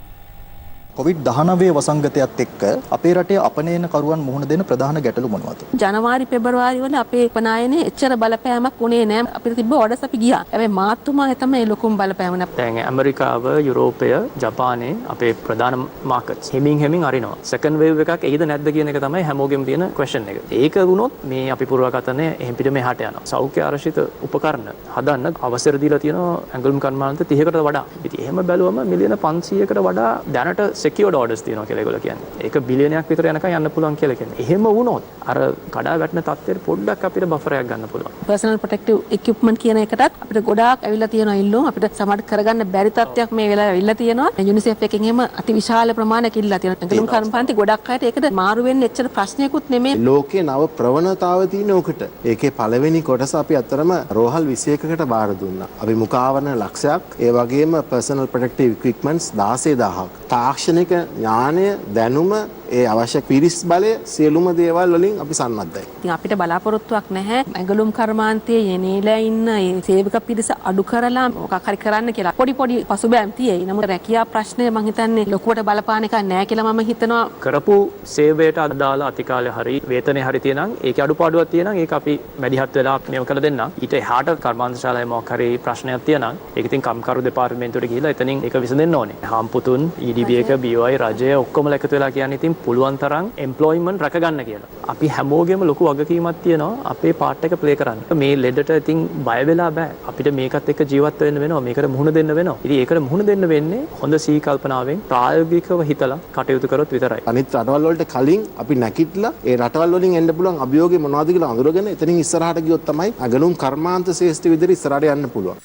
COVID-19 වසංගතයත් එක්ක අපේ රටේ අපනයනකරුවන් මුහුණ දෙන ප්‍රධාන ගැටලු මොනවද? ජනවාරි පෙබරවාරි වල අපේ උපනායනයේ එච්චර බලපෑමක් උනේ නැහැ. අපිට තිබ්බ ඔඩස් අපි ගියා. හැබැයි මාර්තුමාගේ තමයි ලොකුම බලපෑම නේ. දැන් ඇමරිකාව, යුරෝපය, ජපානයේ අපේ ප්‍රධාන මාකට්ස් හෙමින් අරිනවා. සෙකන්ඩ් වේව් එකක් එයිද නැද්ද කියන එක තමයි හැමෝගෙම තියෙන ක්වෙස්චන් එක. ඒක වුණොත් මේ අපි පුරවගතනේ එහෙන් පිට මෙහාට යනවා. සෞඛ්‍ය ආරක්ෂිත උපකරණ හදන්න අවසර දීලා තියෙනවා ඇඟලුම් කර්මාන්ත 30කට වඩා. ඉතින් එහෙම බැලුවම මිලියන 500කට වඩා දැනට secured orders තියෙනවා කියලා ඒගොල්ලෝ කියන්නේ. ඒක බිලියනයක් විතර යනකම් යන්න පුළුවන් කියලා කියන්නේ. එහෙම වුණොත් අර කඩා වැටෙන තත්ත්වෙට පොඩ්ඩක් අපිට බෆරයක් ගන්න පුළුවන්. personal protective equipment කියන එකටත් අපිට ගොඩාක් ඇවිල්ලා තියෙනවා ඉල්ලුම්. අපිට සමහර කරගන්න බැරි තත්ත්වයක් මේ වෙලාවේ ඇවිල්ලා තියෙනවා. UNICEF එකෙන් එහෙම අතිවිශාල ප්‍රමාණයක් ඉල්ලලා තියෙනවා. ඒකලුම් කර්මපන්ති ගොඩක් අයට ඒකට මාරු වෙන්න එච්චර ප්‍රශ්නයක්වත් නෙමෙයි. ලෝකේ නව ප්‍රවණතාව තියෙන උකට. ඒකේ පළවෙනි කොටස අපි අතරම රෝහල් 21කට බාර දුන්නා. අපි මුඛාවරණ ලක්ෂයක්, ඒ වගේම personal protective equipments 16000ක්. තාක්ෂණික ඥානය, දැනුම, ඒ අවශ්‍ය පිරිස් බලය සියලුම දේවල් වලින් අපි සන්නද්ධයි. ඉතින් අපිට බලාපොරොත්තුවක් නැහැ ඇඟලුම් කර්මාන්තයේ යෙනීලා ඉන්න ඒ සේවක පිරිස අඩු කරලා මොකක් හරි කරන්න කියලා. පොඩි පසුබෑම් තියෙයි. නමුත් රැකියා ප්‍රශ්නය මම හිතන්නේ ලොකුවට බලපාන එකක් නැහැ කියලා මම හිතනවා. කරපු සේවයට අදාළ අතිකාලය හරි වේතනය හරි තියෙනම් ඒකේ අඩුපාඩුවක් තියෙනම් ඒක අපි මැදිහත් වෙලා මේව කළ දෙන්නම්. ඊට එහාට කර්මාන්ත ශාලාවේ මොකක් හරි ප්‍රශ්නයක් තියෙනම් ඒක ඉතින් කම්කරු දෙපාර්තමේන්තුවට ගිහිල්ලා එතනින් ඒක විසඳෙන්න ඕනේ. හම්පුතුන් EDB එක BOI රජය ඔක්කොම එකතු වෙලා කියන්නේ ඉතින් පුළුවන් තරම් එම්ප්ලොයිමන්ට් රැකගන්න කියලා. අපි හැමෝගෙම ලොකු වගකීමක් තියෙනවා අපේ පාර්ට් එක ප්ලේ කරන්න. මේ ලෙඩට ඉතින් බය වෙලා බෑ. අපිට මේකත් එක්ක ජීවත් වෙන්න වෙනවා. මේකට මුහුණ දෙන්න වෙනවා. ඉතින් ඒකට මුහුණ දෙන්න වෙන්නේ හොඳ සී කල්පනාවෙන් ප්‍රායෝගිකව හිතලා කටයුතු කරොත් විතරයි. අනිත් රටවල් වලට කලින් අපි නැකිట్లా ඒ රටවල් වලින් එන්න පුළුවන් අභියෝගය මොනවද කියලා අඳුරගෙන එතනින් ඉස්සරහට ගියොත් තමයි අගනුම් කර්මාන්ත ශ්‍රේෂ්ඨ විදිහට ඉස්සරහට යන්න පුළුවන්.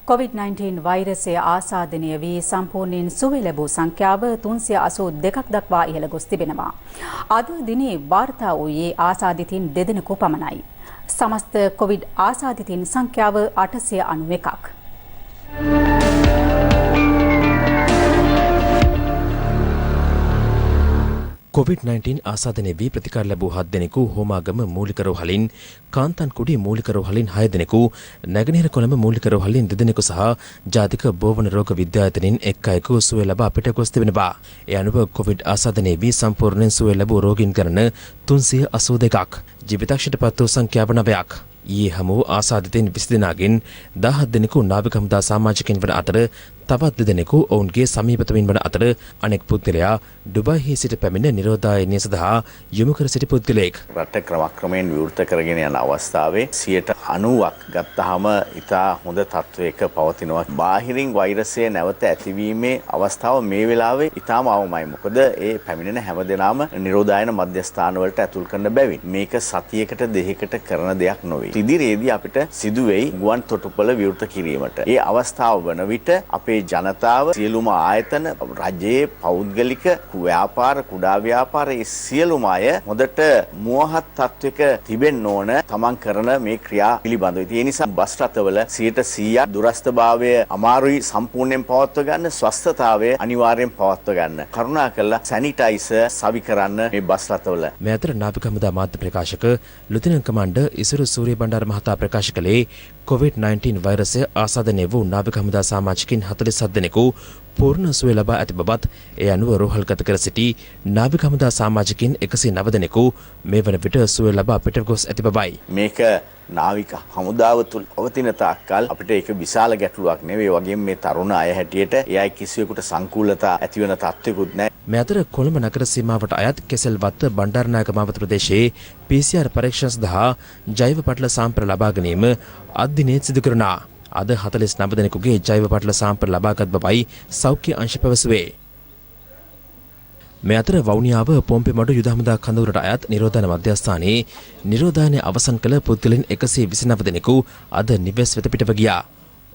COVID-19 වෛරසය ආසාදනය වී සම්පූර්ණයෙන් සුව ලැබූ සංඛ්‍යාව 382ක් දක්වා ඉහළ ගොස් තිබෙනවා. අද දිනේ වාර්තා වූයේ ආසාදිතින් 2 දෙනෙකු පමණයි. සමස්ත COVID ආසාදිතින් සංඛ්‍යාව 891ක්. COVID-19 ආසාදනය වී ප්‍රතිකාර ලැබූ 7 දෙනෙකු හෝමාගම මූලික රෝහලින්, කාන්තන්කුඩි මූලික රෝහලින් 6 දෙනෙකු, නැගෙනහිර කොළඹ මූලික රෝහලින් 2 දෙනෙකු සහ ජාතික බෝවන රෝග විද්‍යායතනින් එක් අයෙකු සුව ලබා අපිට ගොස් තිබෙනවා. ඒ අනුව COVID ආසාදනය වී සම්පූර්ණයෙන් සුව ලැබූ රෝගීන් ගණන 382ක්. ජීවිතක්ෂයට පත් වූ සංඛ්‍යාව 9ක්. ඊයේ හමු ආසාදිතයින් 20 දෙනාගෙන් 17 දෙනෙකු නාවික හමුදා සමාජිකයින් වන අතර තවත් දෙදෙනෙකු ඔවුන්ගේ සමීපතමින් වන අතර අනෙක් පුද්ගලයා ඩුබායිහි සිට පැමිණ නිරෝධායනය සඳහා යොමු කර සිටි පුද්ගලයෙක්. රට ක්‍රමක්‍රමයෙන් විවෘත කරගෙන යන අවස්ථාවේ 90%ක් ගත්තාම ඉතා හොඳ තත්වයක පවතිනවා. බාහිරින් වෛරසය නැවත ඇතිවීමේ අවස්ථාව මේ වෙලාවේ ඉතාම අවමයි. මොකද ඒ පැමිණෙන හැමදෙනාම නිරෝධායන මධ්‍යස්ථාන වලට ඇතුල් කරන බැවින් මේක සතියකට දෙකකට කරන දෙයක් නොවේ. ඉදිරියේදී අපිට සිදු වෙයි ගුවන් තොටුපළ විවෘත කිරීමට. ඒ අවස්ථාව වන විට අපේ ජනතාව සියලුම ආයතන රජයේ පෞද්ගලික ව්‍යාපාර කුඩා ව්‍යාපාර ඒ සියලුම අය හොඳට මුවහත් තත්වයක තිබෙන්න ඕන තමන් කරන මේ ක්‍රියා පිළිබඳව. ඒ නිසා බස් රථවල 100% දුරස්ථභාවය අමාරුයි සම්පූර්ණයෙන් පවත්ව ගන්න, ස්වස්ථතාවය අනිවාර්යෙන් පවත්ව ගන්න. කරුණාකරලා සැනිටයිසර් සවි කරන්න මේ බස් රථවල. මේ අතර නාවික හමුදා මාධ්‍ය ප්‍රකාශක ලුතිනන්ට් කමාන්ඩර් ඉසුරු සූරියබණ්ඩාර මහතා ප්‍රකාශ කළේ COVID-19 වෛරසය ආසාදනය වූ නාවික හමුදා සාමාජිකින් 47 දෙනෙකු පූර්ණ සුවය ලබා ඇති බවත් ඒ අනුව රෝහල්ගත කර සිටි නාවික හමුදා සාමාජිකින් 109 දෙනෙකු මේ වන විට සුවය ලබා පිට ගොස් ඇති බවයි. මේක නාවික හමුදාව තුළ පවතින තාක්කල් අපිට ඒක විශාල ගැටලුවක් නෙවෙයි. වගේම මේ තරුණ අය හැටියට ඒ අය කිසිවෙකුට සංකූලතා ඇති වෙන තත්ත්වෙකුත් නැහැ. මේ අතර කොළඹ නගර සීමාවට අයත් කෙසෙල්වත්ත බණ්ඩාරනායක මාවත ප්‍රදේශයේ PCR පරීක්ෂණ සඳහා ජෛව පටල සාම්ප්‍ර ලබා ගැනීම අද දිනේ සිදු කරනවා. අද 49 දෙනෙකුගේ ජෛව පටල සාම්ප්‍ර ලබාගත් බවයි සෞඛ්‍ය අංශ පැවසුවේ. මේ අතර වවුනියාව පොම්පෙමඩු යුද හමුදා කඳවුරට අයත් නිරෝධායන මධ්‍යස්ථානයේ නිරෝධායනය අවසන් කළ පුද්ගලයන් 129 දෙනෙකු අද නිවෙස් වෙත පිටව ගියා.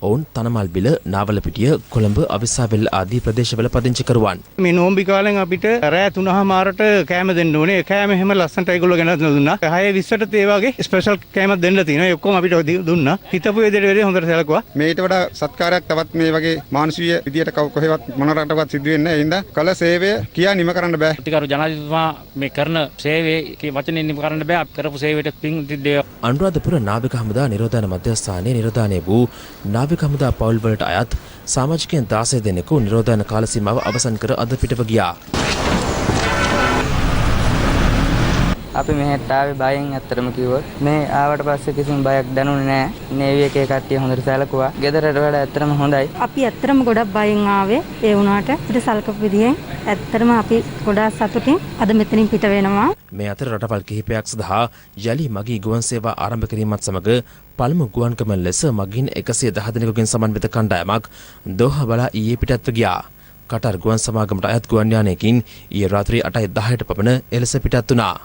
ඔවුන් තනමල්බිල, නාවලපිටිය, කොළඹ, අවිස්සාවේල්ල ආදී ප්‍රදේශවල පදිංචිකරුවන්. මේ නෝම්බි කාලෙන් අපිට රෑ 3:00මාරට කෑම දෙන්න ඕනේ. කෑම එහෙම ලස්සනට ඒගොල්ලෝ ගෙනත් දුන්නා. 6:20ට ඒ වගේ ස්පෙෂල් කෑමක් දෙන්න තියෙනවා. ඒ ඔක්කොම අපිට දුන්නා. හිතපු විදිහට වැඩි හොඳට සැලකුවා. මේට වඩා සත්කාරයක් තවත් මේ වගේ මානසික විදියට කොහෙවත් මොන රටකවත් සිදු වෙන්නේ නැහැ. ඒ හින්දා කළ සේවය කියා නිම කරන්න බෑ. ටිකරු ජනාධිපතිතුමා මේ කරන සේවයේ වචනේ නිම කරන්න බෑ. කරපු සේවයට පින් දෙය. අනුරාධපුර නාවික හමුදා නිරෝධායන මධ්‍යස්ථානයේ නිරෝධායනය වූ නාවික හමුදා පවුල් වලට අයත් සමාජිකයන් 16 දෙනෙකු නිරෝධායන කාල සීමාව අවසන් කර අද පිටව ගියා. අපි මෙහෙට ආවේ බයෙන් ඇත්තටම කිව්වොත් මේ ආවට පස්සේ කිසිම බයක් දැනුනේ නැහැ. නේවි එකේ කට්ටිය හොඳට සැලකුවා. ගෙදරට වඩා ඇත්තටම හොඳයි. අපි ඇත්තටම ගොඩක් බයෙන් ආවේ. ඒ වුණාට ඉතින් සල්කපු විදියෙන් ඇත්තටම අපි ගොඩාක් සතුටින් අද මෙතනින් පිට වෙනවා. මේ අතර රටවල් කිහිපයක් සඳහා යලි මගී ගුවන් සේවා ආරම්භ කිරීමත් සමග පළමු ගුවන් ගමන් ලෙස මගින් 110 දෙනෙකුගෙන් සමන්විත කණ්ඩායමක් දෝහා බලා ඊයේ පිටත්ව ගියා. කටර් ගුවන් සමාගමට අයත් ගුවන් යානයකින් ඊයේ රාත්‍රී 8:10ට පමණ එලෙස පිටත් වුණා.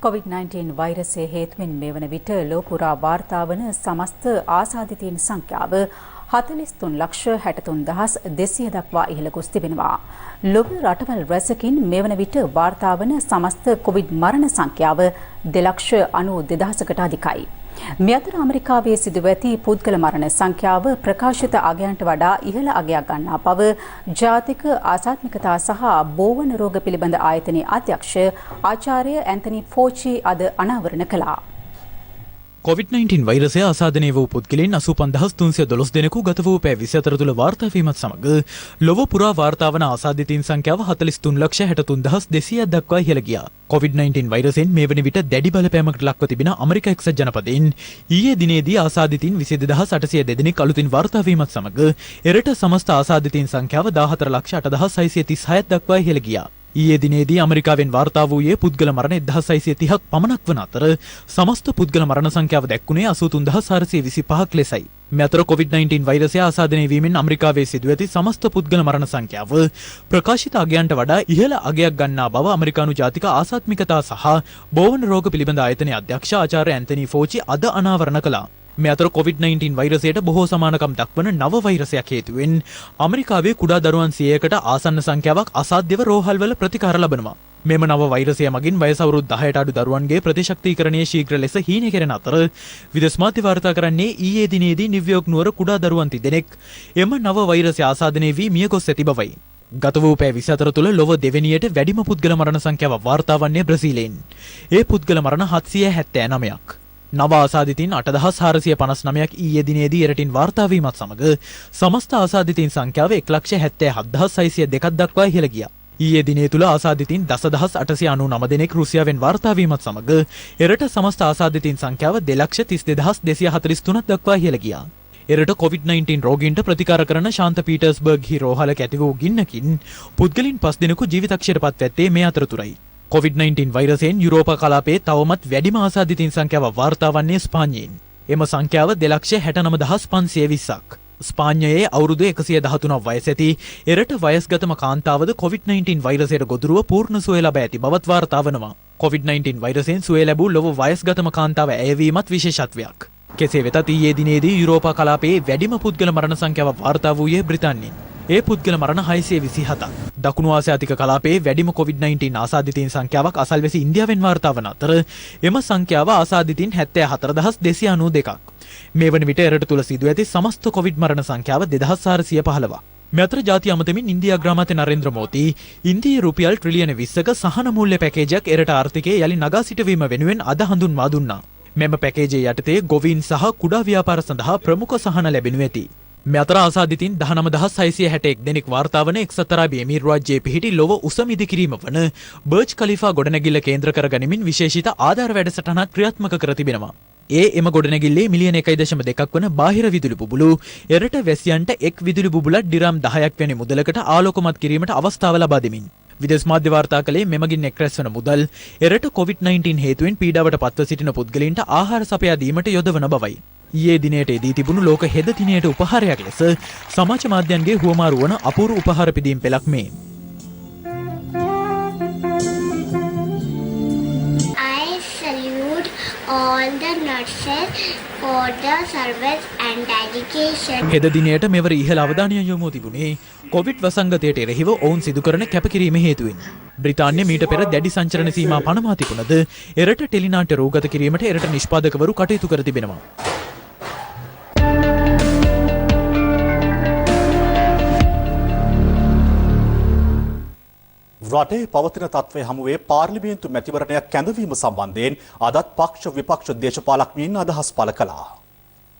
COVID-19 වෛරසය හේතුවෙන් මේ වන විට ලොව පුරා වාර්තා වන සමස්ත ආසාදිතයින් සංඛ්‍යාව 43,63,200 දක්වා ඉහළ ගොස් තිබෙනවා. ලොව රටවල් රැසකින් මේ වන විට වාර්තා වන සමස්ත කොවිඩ් මරණ සංඛ්‍යාව 2,92,000කට අධිකයි. මේ අතර ඇමරිකාවේ සිදුව ඇති පුද්ගල මරණ සංඛ්‍යාව ප්‍රකාශිත අගයන්ට වඩා ඉහළ අගයක් ගන්නා බව ජාතික ආසාත්මිකතා සහ බෝවන රෝග පිළිබඳ ආයතනයේ අධ්‍යක්ෂ ආචාර්ය ඇන්තනි ෆෝචි අද අනාවරණ කළා. COVID-19 වෛරසය ආසාදනය වූ පුද්ගලයන් 85,312 දෙනෙකු ගත වූ පැය 24 තුළ වාර්තා වීමත් සමග ලොව පුරා වාර්තා වන ආසාදිතයින් සංඛ්‍යාව 43,63,200 දක්වා ඉහළ ගියා. COVID-19 වෛරසයෙන් මේ වන විට දැඩි බලපෑමකට ලක්ව තිබෙන ඇමරිකා එක්සත් ජනපදයෙන් ඊයේ දිනේදී ආසාදිතයින් 22,802 දෙනෙක් අලුතින් වාර්තා වීමත් සමග එරට සමස්ත ආසාදිතයින් සංඛ්‍යාව 14,08,636 දක්වා ඉහළ ගියා. ඊයේ දිනේදී ඇමරිකාවෙන් වාර්තා වූයේ පුද්ගල මරණ 1630ක් පමණක් වන අතර සමස්ත පුද්ගල මරණ සංඛ්‍යාව දැක්ුණේ 83425ක් ලෙසයි. මේ අතර COVID-19 වෛරසය ආසාදනය වීමෙන් ඇමරිකාවේ සිදු ඇති සමස්ත පුද්ගල මරණ සංඛ්‍යාව ප්‍රකාශිත අගයන්ට වඩා ඉහළ අගයක් ගන්නා බව ඇමරිකානු ජාතික ආසාත්මිකතා සහ බෝවන රෝග පිළිබඳ ආයතනයේ අධ්‍යක්ෂ ආචාර්ය ඇන්තනි ෆෝචි අද අනාවරණ කළා. මේ අතර COVID-19 වෛරසයට බොහෝ සමානකම් දක්වන නව වෛරසයක් හේතුවෙන් ඇමරිකාවේ කුඩා දරුවන් 100කට ආසන්න සංඛ්‍යාවක් අසාධ්‍යව රෝහල්වල ප්‍රතිකාර ලබනවා. මෙම නව වෛරසය මගින් වයස අවුරුදු 10ට අඩු දරුවන්ගේ ප්‍රතිශක්තිකරණයේ ශීඝ්‍ර ලෙස හීන කෙරෙන අතර විදේශ මාධ්‍ය වාර්තා කරන්නේ ඊයේ දිනේදී නිව්යෝක් නුවර කුඩා දරුවන් 30 දෙනෙක් එම නව වෛරසය ආසාදනය වී මිය ගොස් ඇති බවයි. ගත වූ පැය 24 තුළ ලොව දෙවැනියට වැඩිම පුද්ගල මරණ සංඛ්‍යාව වාර්තා වන්නේ බ්‍රසීලයෙන්. ඒ පුද්ගල මරණ 779ක්. නව ආසාදිතයින් 8,459ක් ඊයේ දිනේදී එරටින් වාර්තා වීමත් සමග සමස්ත ආසාදිතයින් සංඛ්‍යාව 1,77,602ක් දක්වා ඉහළ ගියා. ඊයේ දිනේ තුල ආසාදිතින් 10,899 දෙනෙක් රුසියාවෙන් වාර්තා වීමත් සමග එරට සමස්ත ආසාදිතින් සංඛ්‍යාව 2,32,243ක් දක්වා ඉහළ ගියා. එරට COVID-19 රෝගීන්ට ප්‍රතිකාර කරන ශාන්ත පීටර්ස්බර්ග් හි රෝහලක ඇති වූ ගින්නකින් පුද්ගලින් 5 දෙනෙකු ජීවිතක්ෂයට පත් වැත්තේ මේ අතරතුරයි. COVID-19 වෛරසයෙන් යුරෝපා කලාපයේ තවමත් වැඩිම ආසාදිතින් සංඛ්‍යාව වාර්තා වන්නේ ස්පාඤ්ඤයෙන්. එම සංඛ්‍යාව 2,69,520ක්. ස්පාඤ්ඤයේ අවුරුදු 113ක් වයස ඇති එරට වයස්ගතම කාන්තාවද COVID-19 වෛරසයට ගොදුරුව පූර්ණ සුවය ලබා ඇති බවත් වාර්තා වනවා. COVID-19 වෛරසයෙන් සුවය ලැබූ ලොව වයස්ගතම කාන්තාව ඇයවීමත් විශේෂත්වයක්. කෙසේ වෙතත් ඊයේ දිනේදී යුරෝපා කලාපයේ වැඩිම පුද්ගල මරණ සංඛ්‍යාව වාර්තා වූයේ බ්‍රිතාන්‍යයෙන්. ඒ පුද්ගල මරණ 627ක්. දකුණු ආසියාතික කලාපයේ වැඩිම COVID-19 ආසාදිතයින් සංඛ්‍යාවක් අසල්වැසි ඉන්දියාවෙන් වාර්තා වන අතර එම සංඛ්‍යාව ආසාදිතයින් 74292ක්. මේ වන විට එරට තුල සිදු ඇති සමස්ත COVID මරණ සංඛ්‍යාව 2415ක්. මේ අතර ජාතිය අමතමින් ඉන්දියා අග්‍රාමාත්‍ය නරේන්ද්‍ර මෝදී ඉන්දියානු රුපියල් ට්‍රිලියන 20ක සහන මූල්‍ය පැකේජයක් එරට ආර්ථිකයේ යලි නගා සිටවීම වෙනුවෙන් අද හඳුන්වා දුන්නා. මෙම පැකේජයේ යටතේ ගොවීන් සහ කුඩා ව්‍යාපාර සඳහා ප්‍රමුඛ සහන ලැබෙනු ඇති. මේ අතර ආසාදිතින් 19661 දෙනෙක් වාර්තා වන එක්සත් අරාබි එමිරාත් රාජ්‍යයේ පිහිටි ලොව උසම ඉදිකිරීම වන බර්ජ් ඛලීෆා ගොඩනැගිල්ල කේන්ද්‍ර කර ගනිමින් විශේෂිත ආධාර වැඩසටහනක් ක්‍රියාත්මක කර තිබෙනවා. එම ගොඩනැගිල්ලේ මිලියන 1.2ක් වන බාහිර විදුලි බුබුලු එරට වැසියන්ට එක් විදුලි බුබුලක් ඩිරම් 10ක් වැනි මුදලකට ආලෝකමත් කිරීමට අවස්ථාව ලබා දෙමින් විදේශ මාධ්‍ය වාර්තා කළේ මෙමගින් එක් රැස් වන මුදල් එරට COVID-19 හේතුවෙන් පීඩාවට පත්ව සිටින පුද්ගලයන්ට ආහාර සපයා දීමට යොදවන බවයි. ඊයේ දිනයට එදී තිබුණු ලෝක හෙද දිනයට උපහාරයක් ලෙස සමාජ මාධ්‍යයන්ගේ හුවමාරු වන අපූර්ව උපහාර පිදීම් පෙළක් මේ. All the nurses for the service and dedication. හෙද දිනයට මෙවර ඉහළ අවධානය යොමු තිබුණේ කොවිඩ් වසංගතයට එරෙහිව ඔවුන් සිදු කරන කැපකිරීම හේතුවෙන්. බ්‍රිතාන්‍ය මීට පෙර දැඩි සංචරණ සීමා පනවා තිබුණද එරට ටෙලිනාට්‍ය රූගත කිරීමට එරට නිෂ්පාදකවරු කටයුතු කර තිබෙනවා. රටේ පවතින තත්ත්වය හමුවේ පාර්ලිමේන්තු මැතිවරණයක් කැඳවීම සම්බන්ධයෙන් අදත් පක්ෂ විපක්ෂ දේශපාලඥයින් අදහස් පළ කළා.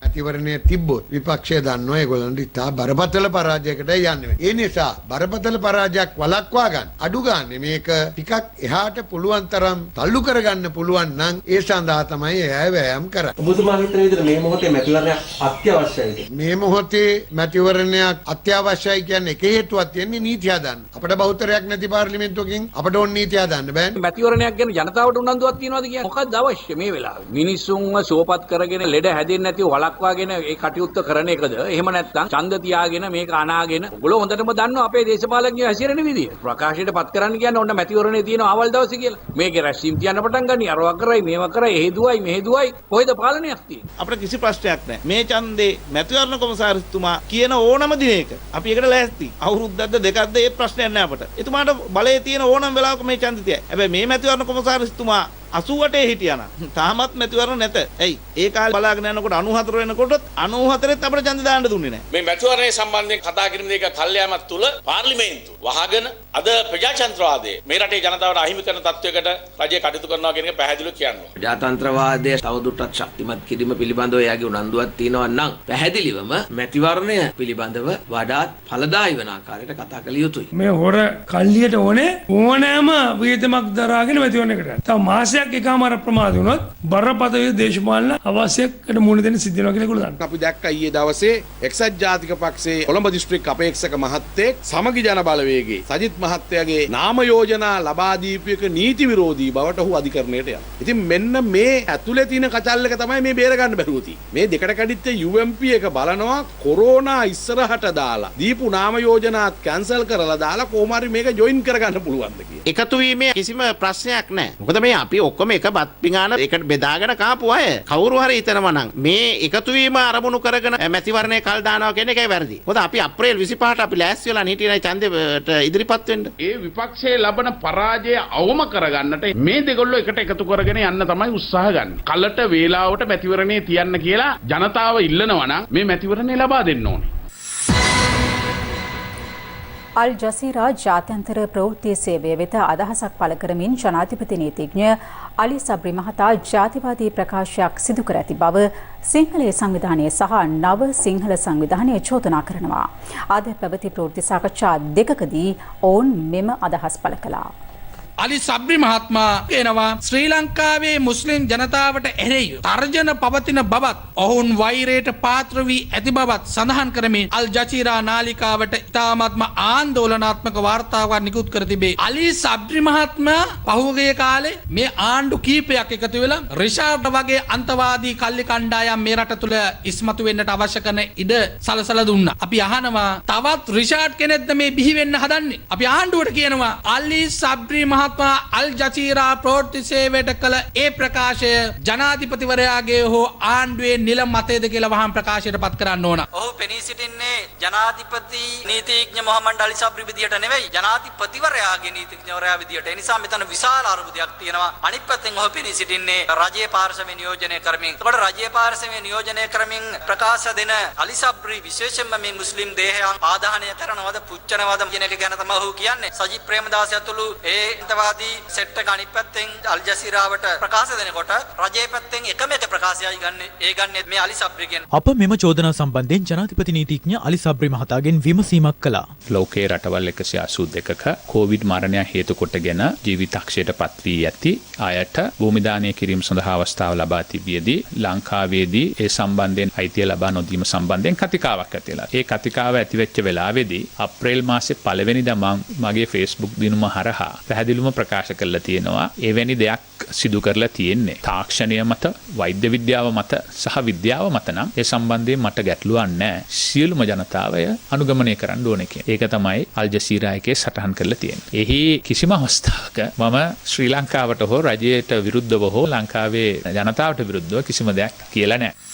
මැතිවරණය තිබ්බොත් විපක්ෂය දන්නවා ඒගොල්ලන්ට ඉතා බරපතල පරාජයකට යන්නේ. ඒ නිසා බරපතල පරාජයක් වළක්වා ගන්න අඩු ගන්න මේක ටිකක් එහාට පුළුවන් තරම් තල්ලු කරගන්න පුළුවන් නම් ඒ සඳහා තමයි එය වෑයම් කරන්නේ. ඔබතුමා හිතන විදිහට මේ මොහොතේ මැතිවරණයක් අත්‍යවශ්‍යයිද? මේ මොහොතේ මැතිවරණයක් අත්‍යවශ්‍යයි කියන්නේ එක හේතුවක් තියෙන්නේ නීති හදන්න. අපිට බහුතරයක් නැති පාර්ලිමේන්තුවකින් අපිට ඕන නීති හදන්න බෑනේ. මැතිවරණයක් ගැන ජනතාවට උනන්දුවක් තියනවාද කියන්නේ මොකක්ද අවශ්‍ය මේ වෙලාවේ? මිනිස්සුන්ව සුවපත් කරගෙන ලෙඩ හැදෙන්නේ නැතිව වළක්වාගෙන ඒ කටයුත්ත කරන එකද? එහෙම නැත්නම් ඡන්ද තියාගෙන මේක අනාගෙන ඔයගොල්ලෝ හොඳටම දන්නවා අපේ දේශපාලඥයෝ හැසිරෙන විදිය. ප්‍රකාශයට පත් කරන්න කියන්නේ ඔන්න මැතිවරණේ තියෙන අවල් දවසේ කියලා. මේකේ රැස්වීම තියන්න පටන් ගන්නි අරවා කරයි මේවා කරයි එහෙදුවයි මෙහෙදුවයි කොහෙද පාලනයක් තියෙන්නේ? අපිට කිසි ප්‍රශ්නයක් නැහැ. මේ ඡන්දේ මැතිවරණ කොමසාරිස්තුමා කියන ඕනම දිනයක අපි ඒකට ලෑස්ති. අවුරුද්දක්ද දෙකක්ද ඒ ප්‍රශ්නයක් නැහැ අපට. එතුමාට බලයේ තියෙන ඕනම වෙලාවක මේ ඡන්ද තියයි. හැබැයි මේ මැතිවරණ කොමසාරිස්තුමා 88 හිටියානම් තාමත් මැතිවරණ නැත. ඇයි? ඒ කාලේ බලාගෙන යනකොට 94 වෙනකොටත් 94ත් අපිට ඡන්ද දාන්න දුන්නේ නැහැ. මේ මැතිවරණය සම්බන්ධයෙන් කතා කිරීම දෙක කල්යාමත් තුල පාර්ලිමේන්තු වහගෙන අද ප්‍රජාතන්ත්‍රවාදයේ මේ රටේ ජනතාවට අහිමි කරන තත්වයකට රජය කටයුතු කරනවා කියන එක පැහැදිලිව කියනවා. ප්‍රජාතන්ත්‍රවාදයේ තවදුරටත් ශක්තිමත් කිරීම පිළිබඳව එයාගේ උනන්දුවක් තියෙනවා නම් පැහැදිලිවම මැතිවරණය පිළිබඳව වඩාත් ඵලදායී වන ආකාරයට කතා කළ යුතුයි. මේ හොර කල්ලියට ඕනෑම වියදමක් දරාගෙන මැතිවරණයකට. තව මාසයක් එකමාර ප්‍රමාද වුණොත් බරපතල දේශපාලන අවශ්‍යකට මුහුණ දෙන්න සිද්ධ වෙනවා කියලා ඒගොල්ලෝ දන්නවා. අපි දැක්කා ඊයේ දවසේ එක්සත් ජාතික පක්ෂයේ කොළඹ දිස්ත්‍රික් අපේක්ෂක මහත්තයෙක් සමගි ජන බලවේගයේ සජිත් මහත්තයාගේ නාම යෝජනා ලබා දීපු එක නීති විරෝධී බවට ඔහු අධිකරණයට යනවා. ඉතින් මෙන්න මේ ඇතුලේ තියෙන කචල් එක තමයි මේ බේර ගන්න බැරුව තියෙන්නේ. මේ දෙකට කැඩිච්ච UMP එක බලනවා කොරෝනා ඉස්සරහට දාලා දීපු නාම යෝජනාත් කැන්සල් කරලා දාලා කොහොම හරි මේක ජොයින් කරගන්න පුළුවන්ද කියලා. එකතු වීමේ කිසිම ප්‍රශ්නයක් නැහැ. මොකද මේ අපි ඔක්කොම එක බත් පිඟාන එකට බෙදාගෙන කාපු අය. කවුරු හරි හිතනවා නම් මේ එකතු වීම අරමුණු කරගෙන මැතිවරණය කල් දානවා කියන එකයි වැරදි. මොකද අපි අප්‍රේල් 25ට අපි ලෑස්ති වෙලා හිටියනේ ඡන්දෙට ඉදිරිපත් වෙන්න. ඒ විපක්ෂයේ ලබන පරාජය අවම කරගන්නට මේ දෙගොල්ලෝ එකට එකතු කරගෙන යන්න තමයි උත්සාහ ගන්න. කලට වේලාවට මැතිවරණේ තියන්න කියලා ජනතාව ඉල්ලනවා නම් මේ මැතිවරණේ ලබා දෙන්න ඕනේ. අල් ජසීරා ජාත්‍යන්තර ප්‍රවෘත්ති සේවය වෙත අදහසක් පළ කරමින් ජනාධිපති නීතිඥ අලි සබ්රි මහතා ජාතිවාදී ප්‍රකාශයක් සිදු කර ඇති බව සිංහලයේ සංවිධානය සහ නව සිංහල සංවිධානය චෝදනා කරනවා. අද පැවති ප්‍රවෘත්ති සාකච්ඡා දෙකකදී ඔවුන් මෙම අදහස් පළ කළා. අලි සබ්රි මහත්මයා කියනවා ශ්‍රී ලංකාවේ මුස්ලිම් ජනතාවට එරෙහිව තර්ජන පවතින බවත් ඔවුන් වෛරයට පාත්‍ර වී ඇති බවත් සඳහන් කරමින් අල් ජසීරා නාලිකාවට ඉතාමත්ම ආందోලනාත්මක වාර්තාවක් නිකුත් කර තිබේ. අලි සබ්රි මහත්මයා පහුගිය කාලේ මේ ආණ්ඩු කීපයක් එකතු වෙලා රිෂාඩ් වගේ අන්තවාදී කල්ලි කණ්ඩායම් මේ රට තුල ඉස්මතු වෙන්නට අවශ්‍ය කරන ඉඩ සලසලා දුන්නා. අපි අහනවා තවත් රිෂාඩ් කෙනෙක්ද මේ බිහි වෙන්න හදන්නේ? අපි ආණ්ඩුවට කියනවා අලි සබ්රි අල් ජසීරා ප්‍රවෘත්ති සේවයට කළ ඒ ප්‍රකාශය ජනාධිපතිවරයාගේ හෝ ආණ්ඩුවේ නිල මතයද කියලා වහම් ප්‍රකාශයට පත් කරන්න ඕන. ඔහු පෙනී සිටින්නේ ජනාධිපති නීතිඥ මොහමඩ් අලි සබ්රි විදියට නෙවෙයි ජනාධිපතිවරයාගේ නීතිඥවරයා විදියට. ඒ නිසා මෙතන විශාල අරුබුදයක් තියෙනවා. අනිත් පැත්තෙන් ඔහු පෙනී සිටින්නේ රජයේ පාර්ශවයේ නියෝජනය කරමින්. ඒකට රජයේ පාර්ශවයේ නියෝජනය කරමින් ප්‍රකාශ දෙන අලි සබ්රි විශේෂයෙන්ම මේ මුස්ලිම් දේහයන් ආදාහනය කරනවද පුච්චනවද කියන එක ගැන තමයි ඔහු කියන්නේ. සජිත් ප්‍රේමදාස ඇතුළු ඒ වාදී සෙට් එක අනිත් පැත්තෙන් අල් ජසීරාවට ප්‍රකාශ දෙනකොට රජයේ පැත්තෙන් එකම එක ප්‍රකාශයයි ගන්න. ඒ ගන්නේ මේ අලි සබ්රි කියන. අප මෙම චෝදනා සම්බන්ධයෙන් ජනාධිපති නීතිඥ අලි සබ්රි මහතාගෙන් විමසීමක් කළා. ලෝකයේ රටවල් 182ක කොවිඩ් මරණය හේතු කොටගෙන ජීවිතක්ෂයට පත් වී ඇති අයට භූමි දානය කිරීම සඳහා අවස්ථාව ලබා තිබියදී ලංකාවේදී ඒ සම්බන්ධයෙන් අයිතිය ලබා නොදීම සම්බන්ධයෙන් කතිකාවක් ඇතිලා. ඒ කතිකාව ඇතිවෙච්ච වෙලාවේදී අප්‍රේල් මාසේ 1 වෙනිදා මම මගේ Facebook දිනුම හරහා පැහැදිලිවම ප්‍රකාශ කරලා තියෙනවා එවැනි දෙයක් සිදු කරලා තියෙන්නේ තාක්ෂණය මත වෛද්‍ය විද්‍යාව මත සහ විද්‍යාව මත නම් ඒ සම්බන්ධයෙන් මට ගැටලුවක් නැහැ. සියලුම ජනතාවය අනුගමනය කරන්න ඕනේ කියන. ඒක තමයි අල් ජසීරා එකේ සටහන් කරලා තියෙන්නේ. එහි කිසිම අවස්ථාවක මම ශ්‍රී ලංකාවට හෝ රජයට විරුද්ධව හෝ ලංකාවේ ජනතාවට විරුද්ධව කිසිම දෙයක් කියලා නැහැ.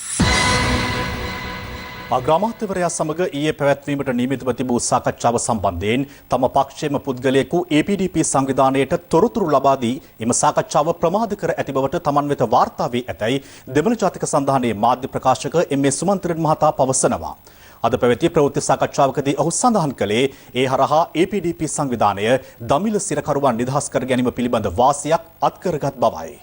අග්‍රාමාත්‍යවරයා සමග ඊයේ පැවැත්වීමට නියමිතව තිබූ සාකච්ඡාව සම්බන්ධයෙන් තම පක්ෂයේම පුද්ගලයෙකු APDP සංවිධානයට තොරතුරු ලබා දී එම සාකච්ඡාව ප්‍රමාද කර ඇති බවට තමන් වෙත වාර්තා වී ඇතැයි දෙමළ ජාතික සංධානයේ මාධ්‍ය ප්‍රකාශක එම්.ඒ. සුමන්ත්‍රන් මහතා පවසනවා. අද පැවති ප්‍රවෘත්ති සාකච්ඡාවකදී ඔහු සඳහන් කළේ ඒ හරහා APDP සංවිධානය දමිළ සිරකරුවන් නිදහස් කර ගැනීම පිළිබඳ වාසියක් අත්කරගත් බවයි.